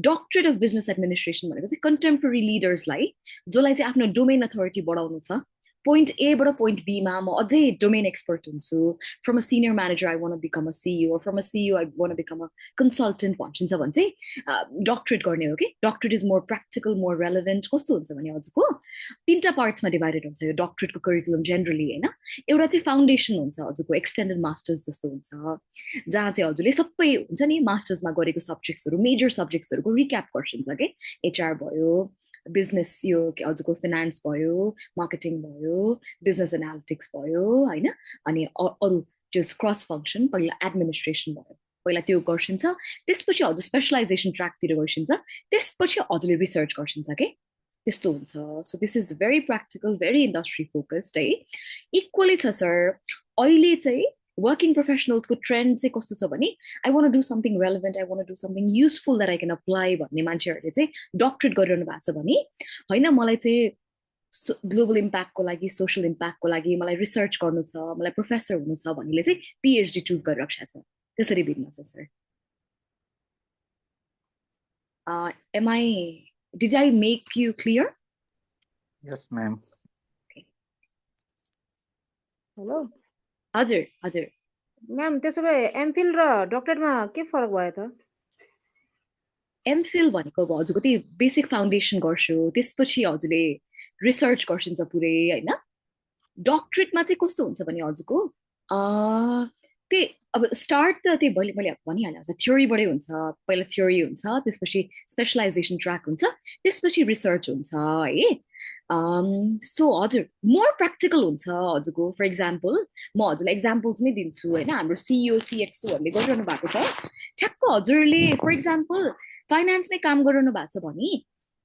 डक्टरेट अफ बिजनेस एडमिनिस्ट्रेसन भनेको चाहिँ कन्टेम्पोरेरी लिडर्सलाई जसलाई चाहिँ आफ्नो डोमेन अथोरिटी बढाउनु छ पोइन्ट एबाट पोइन्ट बीमा म अझै डोमेन एक्सपर्ट हुन्छु from a senior manager I want become a CEO from a CEO I want become a consultant भन्छिन्छ भने चाहिँ डक्टरेट गर्ने हो कि doctorate is more practical more relevant कस्तो हुन्छ भने हजुरको तिनवटा पार्ट्समा डिभाइडेड हुन्छ यो डक्टरेटको करिकुलम जेनरली होइन एउटा चाहिँ फाउन्डेसन हुन्छ हजुरको एक्सटेन्डेड मास्टर्स जस्तो हुन्छ जहाँ चाहिँ हजुरले सबै हुन्छ नि मास्टर्समा गरेको सब्जेक्ट्सहरू मेजर सब्जेक्ट्सहरूको रिक्याप गर्छिन्छ कि एचआर भयो बिजनेस यो हजुरको फिनान्स भयो मार्केटिङ भयो बिजनेस एनालिटिक्स भयो होइन अनि अरू जो क्रस फङ्सन पहिला एडमिनिस्ट्रेसन भयो पहिला त्यो गर्छिन्छ त्यसपछि हजुर स्पेसलाइजेसन ट्र्याकतिर गर्छिन्छ त्यसपछि हजुरले रिसर्च गर्छिन्छ के त्यस्तो हुन्छ so this is very practical very industry focused है इक्वली छ सर अहिले चाहिँ वर्किङ प्रोफेसनल्सको ट्रेन्ड चाहिँ कस्तो छ भने I want do something relevant I want do something useful that I can apply भन्ने मान्छेहरूले चाहिँ डक्टरेट गरिरहनु भएको छ भने होइन मलाई चाहिँ ग्लोबल इम्प्याक्टको लागि सोसियल इम्प्याक्टको लागि मलाई रिसर्च गर्नु छ मलाई प्रोफेसर हुनु छ भन्नेले चाहिँ पिएचडी चुज गरिरहेको छ त्यसरी भिन्न छ sir did I make you clear yes ma'am hello हजुर हजुर म्याम त्यसो भए एमफिल र डक्टरेटमा के फरक भयो त एमफिल भनेको अब हजुरको त्यही बेसिक फाउन्डेसन गर्छु त्यसपछि हजुरले रिसर्च गर्छिन्छ पुरै होइन डक्टरेटमा चाहिँ कस्तो हुन्छ भने हजुरको त्यही अब स्टार्ट त त्यही मैले भनिहालेँ थ्योरीबाटै हुन्छ पहिला थ्योरी हुन्छ त्यसपछि स्पेसलाइजेसन ट्र्याक हुन्छ त्यसपछि रिसर्च हुन्छ है सो हजुर मोर प्र्याक्टिकल हुन्छ हजुरको फर इक्जाम्पल म हजुरलाई इक्जाम्पल्स नै दिन्छु होइन हाम्रो सिइओ सिएक्सओहरूले गरिरहनु भएको छ ठ्याक्क हजुरले फर इक्जाम्पल फाइनेन्समै काम गरिरहनु भएको छ भने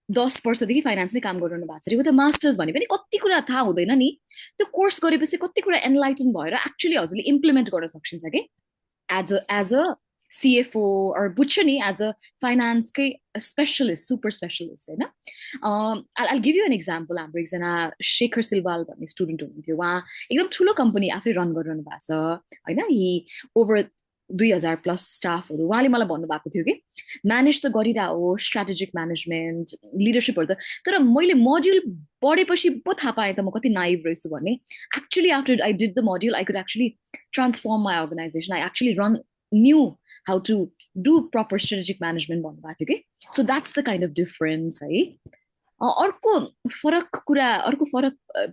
10 वर्षदेखि फाइनेन्समै काम गरिरहनु भएको छ अरे उता मास्टर्स भने पनि कति कुरा थाहा हुँदैन नि त्यो कोर्स गरेपछि कति कुरा एनलाइटन भएर एक्चुली हजुरले इम्प्लिमेन्ट गर्न सकिन्छ कि एज अ CFO or बुझ्छ नि एज अ फाइनेन्सकै स्पेसलिस्ट सुपर स्पेसलिस्ट होइन I'll give you an example हाम्रो एकजना शेखर सिलवाल भन्ने स्टुडेन्ट हुनुहुन्थ्यो उहाँ एकदम ठुलो कम्पनी आफै रन गरिरहनु भएको छ होइन हि ओभर 2000 प्लस स्टाफहरू उहाँले मलाई भन्नुभएको थियो कि म्यानेज त गरिरह हो स्ट्राटेजिक म्यानेजमेन्ट लिडरसिपहरू त तर मैले मोड्युल पढेपछि पो थाहा पाएँ त म कति नाइभ रहेछु भन्ने actually after I did the module I could actually transform my organisation I actually knew how to do proper strategic management भन्नुभएको थियो कि so that's the kind of difference है अर्को फरक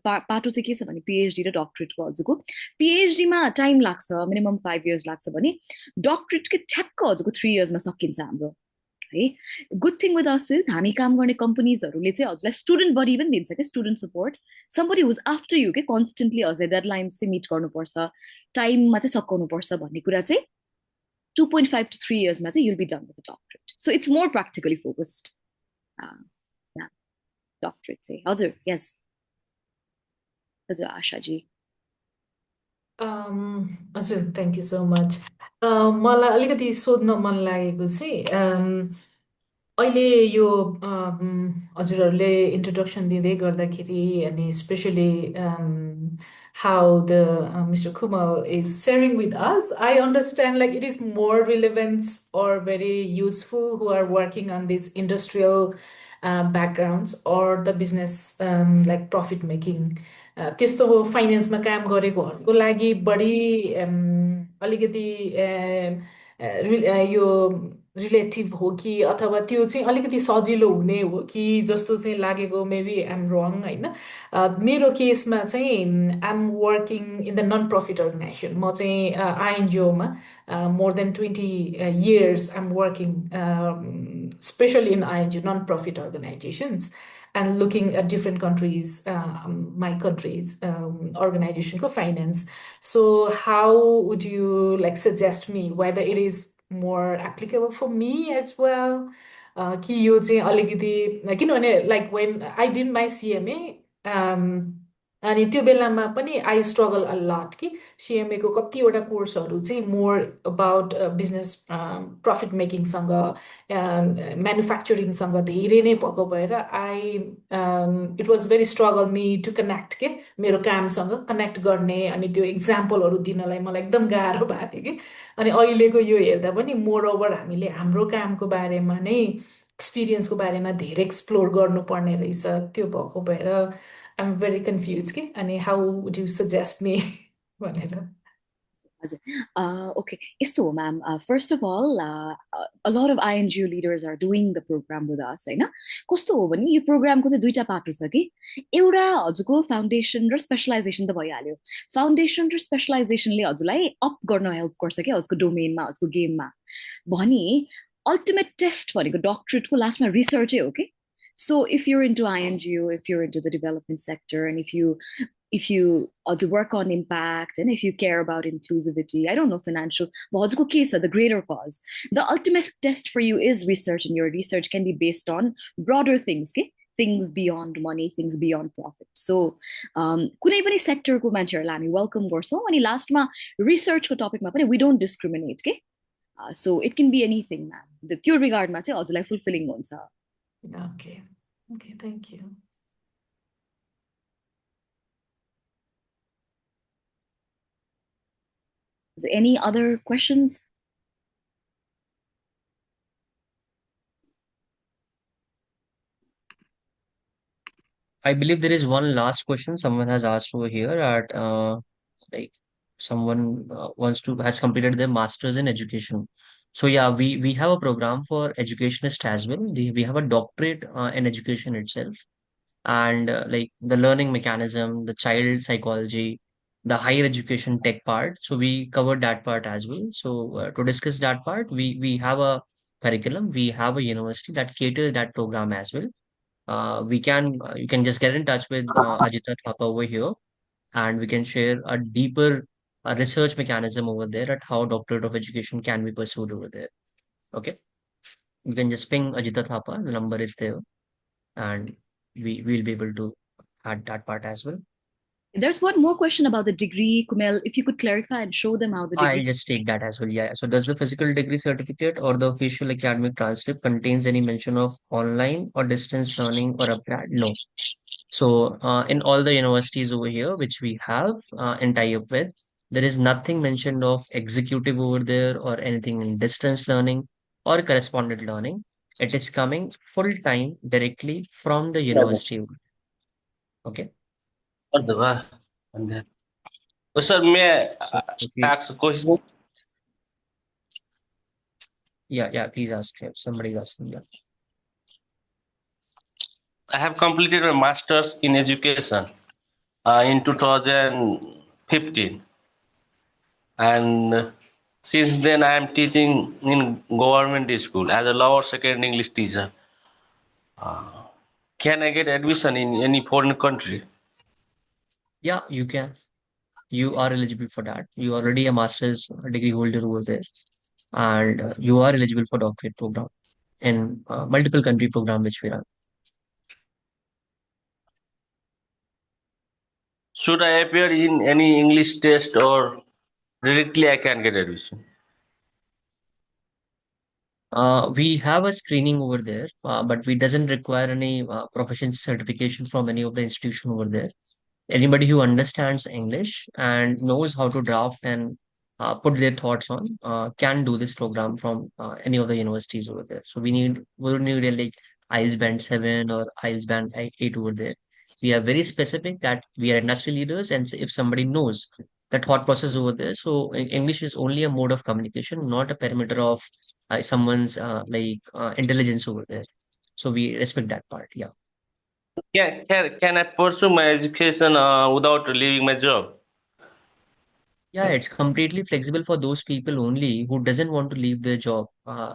पाटो चाहिँ के छ भने पिएचडी र डक्टरेटको हजुरको पिएचडीमा टाइम लाग्छ मिनिमम 5 years लाग्छ भने डक्टरेटकै ठ्याक्क हजुरको 3 yearsमा सकिन्छ हाम्रो है good thing with us is हामी काम गर्ने कम्पनीजहरूले चाहिँ हजुरलाई स्टुडेन्ट बडी पनि दिन्छ कि student support somebody who's after you के कन्सटेन्टली हजुरले डेडलाइन चाहिँ मिट गर्नुपर्छ टाइममा चाहिँ सकाउनुपर्छ भन्ने कुरा चाहिँ 2.5 to 3 years you'll be done with the doctorate. So it's more practically focused. Yeah, doctorate say. Hazur, yes. Hazur, Asha ji. हजुर thank you so much. मलाई अलिकति सोध्न मन लागेको चाहिँ अहिले यो हजुरहरूले इन्ट्रोडक्सन दिँदै गर्दाखेरि अनि specially how the Mr. Kumal is sharing with us, I understand like it is more relevant or very useful who are working on these industrial backgrounds or the business like profit making. त्यस्तो फाइनेन्समा काम गरेकोहरूको लागि बढी अलिकति यो relative हो कि अथवा त्यो चाहिँ अलिकति सजिलो हुने हो कि जस्तो चाहिँ लागेको मेबी आइएम रङ होइन मेरो केसमा चाहिँ I'm working in the non profit organisation म चाहिँ आइएनजिओमा more than 20 years I'm working especially in INGO non-profit organizations and looking at different countries, my country's organization for finance. So how would you like suggest me whether it is more applicable for me as well? कि यो चाहिँ अलिकति किनभने like when I did my CMA अनि त्यो बेलामा पनि I struggle a लट कि सिएमएको कतिवटा कोर्सहरू चाहिँ मोर अबाउट बिजनेस प्रफिट मेकिङसँग म्यानुफ्याक्चरिङसँग धेरै नै भएको भएर it was very struggle me to connect के मेरो कामसँग कनेक्ट गर्ने अनि त्यो इक्जाम्पलहरू दिनलाई मलाई एकदम गाह्रो भएको थियो कि अनि अहिलेको यो हेर्दा पनि मोर ओभर हामीले हाम्रो कामको बारेमा नै एक्सपिरियन्सको बारेमा धेरै एक्सप्लोर गर्नुपर्ने रहेछ त्यो भएको भएर I'm very confused. And how would you suggest me? Okay. So, ma'am, first of all, a lot of INGO leaders are doing the program with us. Right? Kosto ho bhani यो प्रोग्रामको चाहिँ दुईटा part छ कि एउटा हजुरको foundation र स्पेशलाइजेसन त भइहाल्यो foundation र स्पेशलाइजेसनले हजुरलाई अप गर्न हेल्प गर्छ कि हजुरको डोमेनमा हजुरको गेममा भने अल्टिमेट टेस्ट भनेको डक्टरेटको लास्टमा रिसर्चै हो कि So if you're into INGO, if you're into the development sector, and if you to work on impact, and if you care about inclusivity, I don't know financial, but the greater cause. The ultimate test for you is research, and your research can be based on broader things, okay? Things beyond money, things beyond profit. So, कुनै पनि sector को मान्छेहरुलाई हामी welcome गर्छौं अनि last मा research को topic मा पनि we don't discriminate, okay? So it can be anything, ma'am. The त्यो regard मा चाहिँ हजुरलाई fulfilling हुन्छ. Okay. Okay, thank you. Is there any other questions? I believe there is one last question someone has asked over here at like someone has completed their master's in education. So yeah, we have a program for educationists as well. We have a doctorate in education itself, and like the learning mechanism, the child psychology, the higher education tech part. So we covered that part as well. So to discuss that part, we have a curriculum, we have a university that caters that program as well. You can just get in touch with Ajita Thapa over here, and we can share a deeper research mechanism over there at how doctorate of education can be pursued over there. Okay, you can just ping Ajita Thapa. The number is there, and we'll be able to add that part as well. There's one more question about the degree, Kumail. If you could clarify and show them how the degree. I'll just take that as well. Yeah. So does the physical degree certificate or the official academic transcript contains any mention of online or distance learning or upgrade? No. So in all the universities over here, which we have in tie-up with, there is nothing mentioned of executive over there or anything in distance learning or correspondent learning. It is coming full time directly from the university. Okay. Sir, may I ask a question? Yeah, please ask him. Somebody's asking. Yeah. I have completed my master's in education in 2015, and since then I am teaching in government school as a lower second English teacher. Can I get admission in any foreign country? Yeah, you can. You are eligible for that. You are already a master's degree holder over there, and you are eligible for doctorate program in multiple country program which we run. Should I appear in any English test or directly I can get admission? We have a screening over there, but we doesn't require any proficiency certification from any of the institution over there. Anybody who understands English and knows how to draft and put their thoughts on can do this program from any of the universities over there. So we need a, like IELTS band 7 or IELTS band 8 over there. We are very specific that we are industry leaders, and if somebody knows the thought process over there, so English is only a mode of communication, not a perimeter of someone's intelligence over there. So we respect that part. Yeah. Can I pursue my education without leaving my job? Yeah, it's completely flexible for those people only who doesn't want to leave their job.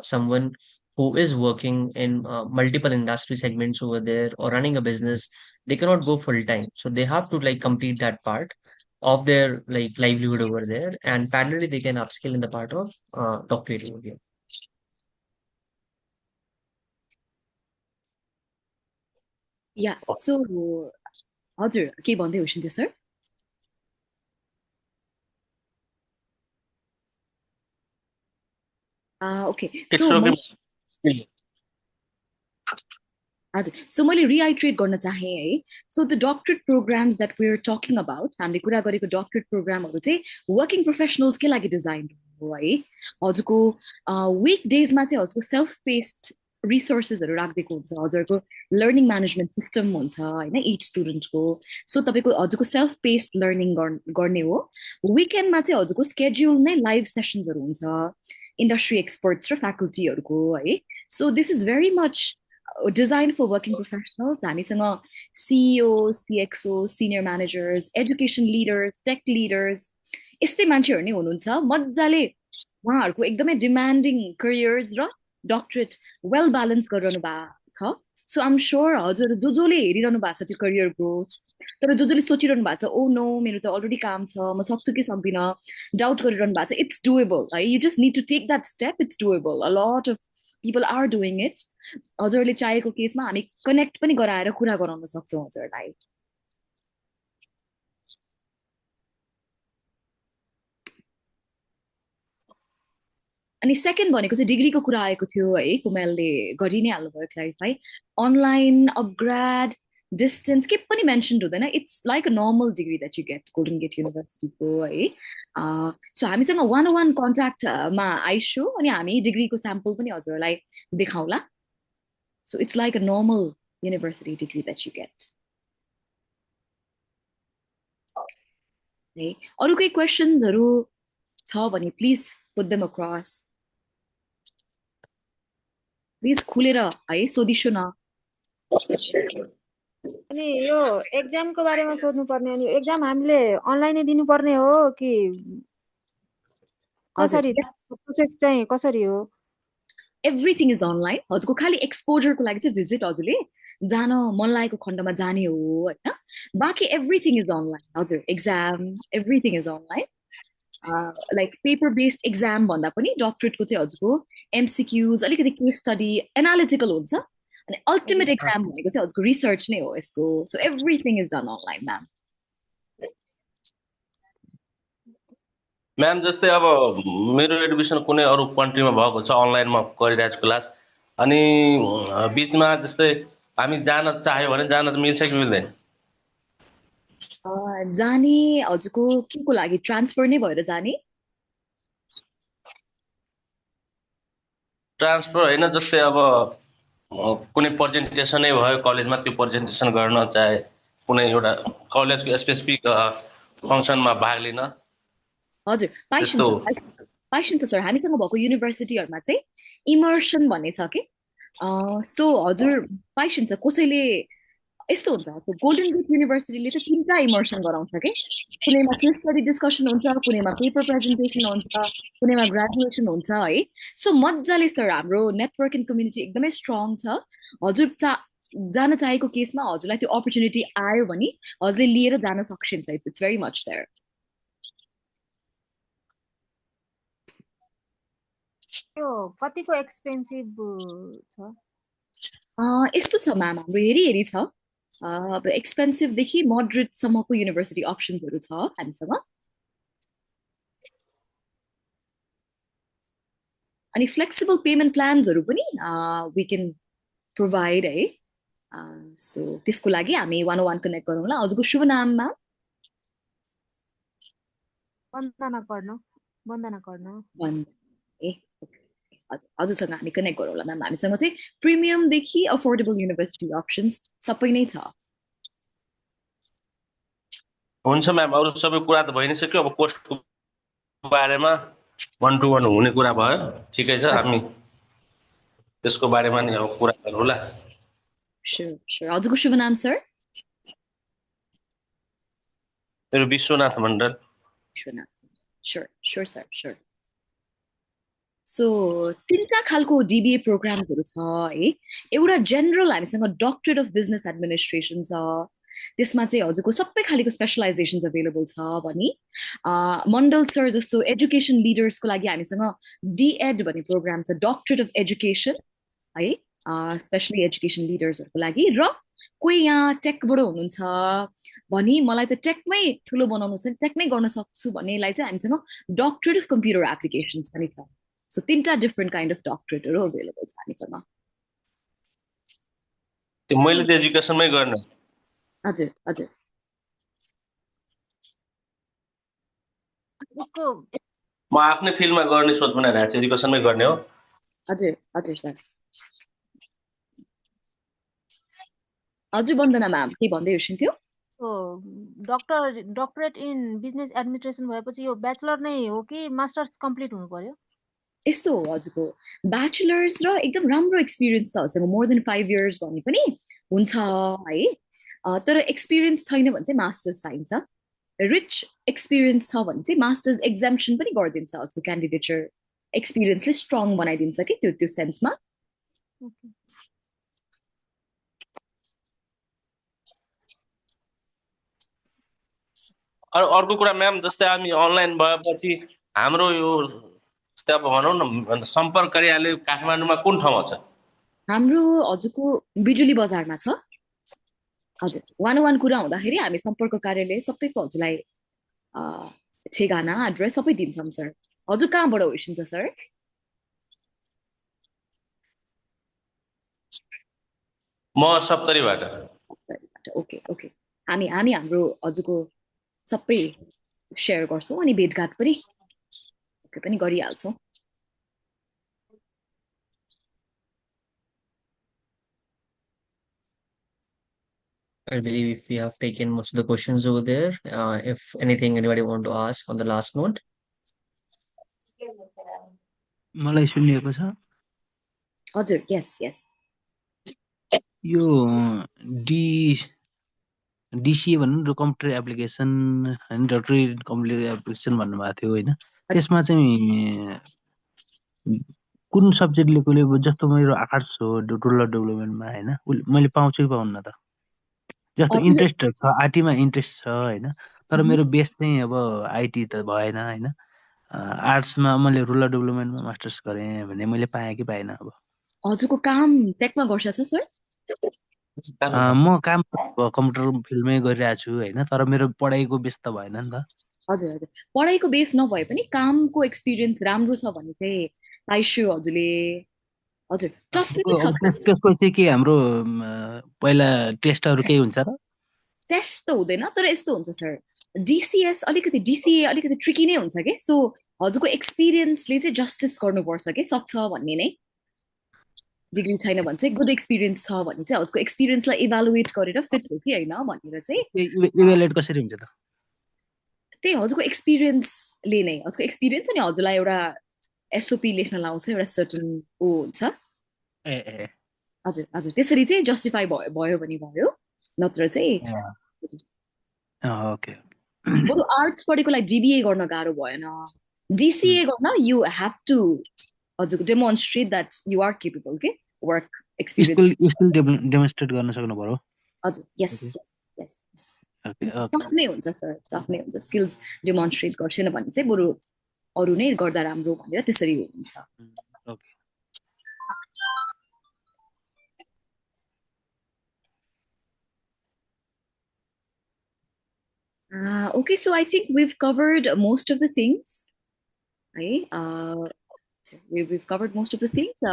Someone who is working in multiple industry segments over there or running a business, they cannot go full time. So they have to like complete that part of their like livelihood over there, and parallelly they can upskill in the part of doctorate over here. Yeah. So, हजुर के भन्दै हुनुहुन्थ्यो sir? Okay. It's So, okay. so मैले reiterate गर्न चाहे है. So the doctorate programs that we're talking about, हामीले कुरा गरेको doctorate programहरू चाहिँ working professionals के लागि डिजाइन हो है. हजुरको weekdays मा चाहिँ हजुरको self paced रिसोर्सेसहरू राखिदिएको हुन्छ. हजुरको लर्निङ म्यानेजमेन्ट सिस्टम हुन्छ हैन इच स्टुडेन्टको. सो तपाईको हजुरको सेल्फ पेस्ड लर्निङ गर्ने हो. विकेन्डमा चाहिँ हजुरको स्केड्युल नै लाइभ सेसन्सहरू हुन्छ इन्डस्ट्री एक्सपर्ट्स र फ्याकल्टीहरूको है. सो this is very much designed for working professionals. हामीसँग CEOs, CXOs, senior managers, education leaders, tech leaders यस्तै मान्छेहरू नै हुनुहुन्छ. मजाले उहाँहरूको एकदमै डिमान्डिङ करियर्स र डक्टरेट वेल ब्यालेन्स गरिरहनु भएको छ. सो आइम स्योर हजुर जसले हेरिरहनु भएको छ त्यो करियर ग्रोथ, तर जसले सोचिरहनु भएको छ ओ नो मेरो त अलरेडी काम छ म सक्छु कि सक्दिनँ डाउट गरिरहनु भएको छ, इट्स डुएबल है. You just need to take that step. It's doable. A lot of people are doing it. हजुरले चाहेको केसमा हामी कनेक्ट पनि गराएर कुरा गराउन सक्छौँ हजुरलाई. अनि सेकेन्ड भनेको चाहिँ डिग्रीको कुरा आएको थियो है. कुमेलले गरि नै हाल्नुभयो क्ल्यारिफाई. अनलाइन अपग्रेड डिस्टेन्स के पनि मेन्सन हुँदैन. It's like a normal degree that you get golden gate युनिभर्सिटीको है. सो हामीसँग 101 कन्ट्याक्टमा आइसु अनि हामी डिग्रीको स्याम्पल पनि हजुरलाई देखाउला. So it's like a normal university degree that you get है. अरू केही क्वेसन्सहरू छ भने please put them across. Please खुलेर है सोधिसु न. अनि यो एक्जामको बारेमा सोध्नु पर्ने. अनि एक्जाम हामीले अनलाइनै दिनुपर्ने हो कि कसरी प्रोसेस चाहिँ कसरी हो? Everything is online. हजुरको खालि एक्सपोजरको लागि चाहिँ भिजिट हजुरले जान मन लागेको खण्डमा जाने हो होइन. बाँकी एभ्रिथिङ इज अनलाइन. हजुर exam everything is online. Like paper based exam भन्दा पनि डक्टरेटको चाहिँ हजुरको एमसिक्युज अलिकति केस स्टडी एनालिटिकल हुन्छ. अनि अल्टिमेट एक्जाम भनेको चाहिँ हजुरको रिसर्च नै हो यसको. So everything is done online ma'am. Ma'am जस्तै अब मेरो एडमिसन कुनै अरू कन्ट्रीमा भएको छ, अनलाइनमा गरिरहेको छु क्लास, अनि बिचमा जस्तै हामी जान चाह्यो भने जान मिल्छ कि मिल्दैन? जाने हजुरको के को लागि ट्रान्सफर नै भएर जाने? ट्रान्सफर होइन, जस्तै अब कुनै प्रेजेन्टेसनै भयो कलेजमा, त्यो प्रेजेन्टेसन गर्न चाहे कुनै एउटा कलेजको स्पेसिफिक फङ्सनमा भाग लिन. हजुर पाइन्छ सर. हामीसँग भएको युनिभर्सिटीहरूमा चाहिँ इमर्सन भन्ने छ कि. सो हजुर पाइन्छ. कसैले यस्तो हुन्छ गोल्डन गेट युनिभर्सिटीले चाहिँ 3टा इमर्सन गराउँछ कि. कुनैमा केस स्टडी डिस्कसन हुन्छ, कुनैमा पेपर प्रेजेन्टेसन हुन्छ, कुनैमा ग्रेजुएसन हुन्छ है. सो मजाले सर हाम्रो नेटवर्किङ कम्युनिटी एकदमै स्ट्रङ छ. हजुर जान चाहेको केसमा हजुरलाई त्यो अपर्च्युनिटी आयो भने हजुरले लिएर जान सकिन्छ. It's very much there. कतिको एक्सपेन्सिभ छ? यस्तो छ म्याम, हाम्रो हेरी छ. अब एक्सपेन्सिभदेखि मोडरेटसम्मको युनिभर्सिटी अप्सन्सहरू छ हामीसँग. अनि फ्लेक्सिबल पेमेन्ट प्लान्सहरू पनि वी क्यान प्रोभाइड है सो त्यसको लागि हामी 101 कनेक्ट गरौँला हजुरको शुभ नाम म्याम वन्दना कर्ण ए हजुरसँग हामी कनेक्ट गरौँला म्याम हामीसँग चाहिँ प्रिमियमदेखि अफोर्डेबल युनिभर्सिटी अप्सन्स सबै नै छ हुन्छ म्याम अरू सबै कुरा त भइ नै सक्यो अब कोस्टको बारेमा 1 to 1 हुने कुरा भयो ठिकै छ हामी त्यसको बारेमा नि अब कुरा गरौँला स्योर हजुरको शुभ नाम सर मेरो विश्वनाथ मण्डल स्योर सर स्योर सो तीनटा खालको DBA प्रोग्रामहरू छ है एउटा जेनरल हामीसँग डक्टरेट अफ बिजनेस एडमिनिस्ट्रेसन छ त्यसमा चाहिँ हजुरको सबै खालको स्पेशलाइजेसन्स अवेलेबल छ भने मण्डल सर जस्तो एजुकेसन लिडर्सको लागि हामीसँग DEd भन्ने प्रोग्राम छ डक्टरेट अफ एजुकेसन है स्पेशली एजुकेसन लिडर्सहरूको लागि र कोही यहाँ टेकबाट हुनुहुन्छ भने मलाई त टेकमै ठुलो बनाउनु छ टेकमै गर्न सक्छु भन्नेलाई चाहिँ हामीसँग डक्टरेट अफ कम्प्युटर एप्लिकेसन्स पनि छ सो तीनटा डिफरेन्ट काइन्ड अफ डक्टरेटहरू अवेलेबल छ हामीसँग मैले त एजुकेसनमै गर्ने हजुर म आफ्नै फिल्डमा गर्ने सोच बनाइरहेको छु एजुकेसनमै गर्ने हो हजुर सर हजुर वन्दना म्याम के भन्दै हुनुहुन्थ्यो सो डक्टरेट इन बिजनेस एडमिनिस्ट्रेसन भएपछि यो ब्याचलर नै हो कि मास्टर्स कम्प्लिट हुनु पर्यो यस्तो हो हजुरको ब्याचलर्स र एकदम राम्रो एक्सपिरियन्स छ हजुरसँग मोर देन 5 इयर्स भने पनि हुन्छ है तर एक्सपिरियन्स छैन भने चाहिँ मास्टर्स चाहिन्छ रिच एक्सपिरियन्स छ भने चाहिँ मास्टर्स एक्जाम्सन पनि गरिदिन्छ हजुरको क्यान्डिडेचर एक्सपिरियन्सले स्ट्रङ बनाइदिन्छ कि त्यो सेन्समा अर्को कुरा म्याम जस्तै हामी अनलाइन भएपछि हाम्रो यो जस्तै अब भनौँ न सम्पर्क कार्यालय काठमाडौँमा कुन ठाउँमा छ हाम्रो हजुरको बिजुली बजारमा छ हजुर 101 कुरा हुँदाखेरि हामी सम्पर्क कार्यालय सबैको हजुरलाई ठेगाना एड्रेस सबै दिन्छौँ सर हजुर कहाँबाट होइसिन्छ सर म सप्तरीबाट ओके हामी हाम्रो हजुरको सबै शेयर गर्छौँ अनि भेटघाट पनि गरिहाल्छौँ I believe if we have taken most of the questions over there, if anything anybody want to ask on the last note. मलाई सुनिएको छ हजुर यस यो DCA भन्नु र कम्प्युटर एप्लिकेसन हैन डक्टरेट कम्प्युटर एप्लिकेसन भन्नुभएको थियो हैन त्यसमा चाहिँ कुन सब्जेक्ट लिएकोले जस्तो मेरो आर्ट्स हो रुरल डेभलपमेन्टमा हैन मैले पाउँछु कि पाउन्न त जस्तो इन्ट्रेस्ट छ आईटीमा इन्ट्रेस्ट छ हैन तर मेरो बेस चाहिँ अब आईटी त भएन हैन आर्ट्समा मैले रुरल डेभलपमेन्टमा मास्टर्स गरेँ भने मैले पाएँ कि पाएन अब हजुरको काम टेकमा गर्छ सर म काम कम्प्युटर फिल्डमै गरिरहेको छु हैन तर मेरो पढाइको बेस त भएन नि त हजुर पढाइको बेस नभए पनि कामको एक्सपिरियन्स राम्रो छ भने चाहिँ पाइसु हजुरले हजुर त्यसको चाहिँ के हाम्रो पहिला टेस्टहरु केही हुन्छ र टेस्ट त हुँदैन तर यस्तो हुन्छ सर DCA अलिकति ट्रिकी नै हुन्छ के सो हजुरको एक्सपिरियन्सले चाहिँ जस्टिस गर्नुपर्छ के सक्छ भन्ने नै डिग्री छैन भने चाहिँ गुड एक्सपिरियन्स छ भने चाहिँ हजुरको एक्सपिरियन्सलाई इभ्यालुएट गरेर फिट हो कि हैन भनेर चाहिँ इभ्यालुएट कसरी हुन्छ त त्यही हजुरको एक्सपिरियन्सले नै हजुरको एक्सपिरियन्स अनि हजुरलाई एउटा SOP लेख्न लाउँछ एउटा सर्टेन हुन्छ हजुर त्यसरी चाहिँ जस्टिफाई भयो भने भयो नत्र चाहिँ ओके बरु आर्ट्स पढेकोलाई DBA गर्न गाह्रो भएन DCA गर्न यु ह्याभ टु हजुरको demonstrate that you are capable के वर्क एक्सपिरियन्स स्किल डेमोन्स्ट्रेट गर्न सक्नु पर्यो हजुर यस टफ नै हुन्छ सर टफ नै हुन्छ स्किल्स डेमोन्स्ट्रेट गर्छेन भने चाहिँ बरु अरू नै गर्दा राम्रो भनेर त्यसरी हुन्छ Okay, so I think we've covered most of the things. Right? So we've covered most of the things.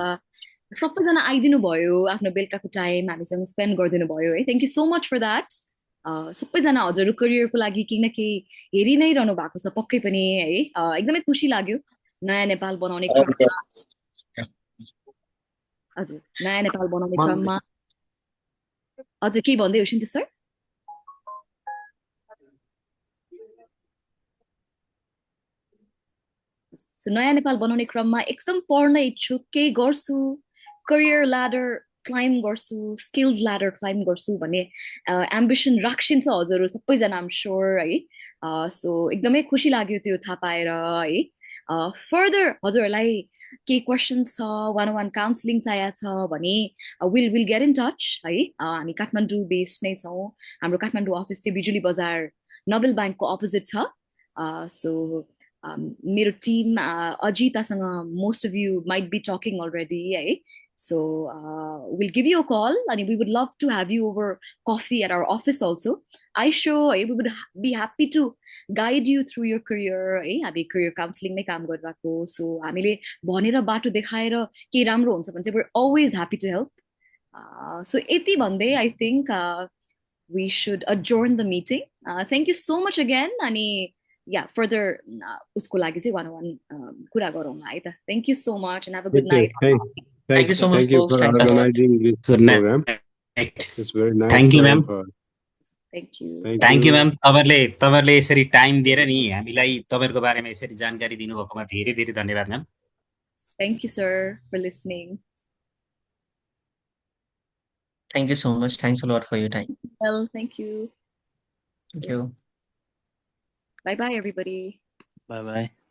सबैजना आइदिनु भयो आफ्नो बेलुकाको टाइम हामीसँग स्पेन्ड गरिदिनु भयो है thank you so much for that सबैजना हजुरको करियरको लागि केही न केही हेरि नै रहनु भएको छ पक्कै पनि है एकदमै खुसी लाग्यो नयाँ नेपाल बनाउने क्रममा हजुर नयाँ नेपाल बनाउने क्रममा हजुर के भन्दै हो सिन्ते सर सो नयाँ नेपाल बनाउने क्रममा एकदम पढ्न इच्छुक केही गर्छु करियर ल्याडर क्लाइम्ब गर्छु स्किल्स ल्याडर क्लाइम्ब गर्छु भन्ने एम्बिसन राखिन्छ हजुरहरू सबैजना आम स्योर है सो एकदमै खुसी लाग्यो त्यो थाहा पाएर है फर्दर हजुरहरूलाई केही क्वेसन्स छ वान वान काउन्सिलिङ चाहिएको छ भने विल गेट इन टच है हामी काठमाडौँ बेस्ड नै छौँ हाम्रो काठमाडौँ अफिस चाहिँ बिजुली बजार नोबेल ब्याङ्कको अपोजिट छ सो मेरो टिम अजितासँग most of you might be talking already है so we'll give you a call and we would love to have you over coffee at our office also I sure we would be happy to guide you through your career हामी career counseling नै काम गरिरहेको so हामीले भनेर बाटो देखाएर के राम्रो हुन्छ भने चाहिँ we're always happy to help so यति भन्दै I think we should adjourn the meeting thank you so much again अनि yeah further उसको लागि चाहिँ one on one कुरा गरौँला है त thank you so much and have a good night Thank you so much, folks. Thank you for organizing this program. It's very nice. Thank you, ma'am. Thank you. Thank you, ma'am. तपाईहरुले यसरी time दिएर नि हामीलाई तपाईहरुको बारेमा यसरी जानकारी दिनुभएकोमा धेरै धेरै धन्यवाद ma'am. Thank you, sir, for listening. Thank you so much. Thanks a lot for your time. Well, thank you. Thank you. Bye bye, everybody. Bye bye.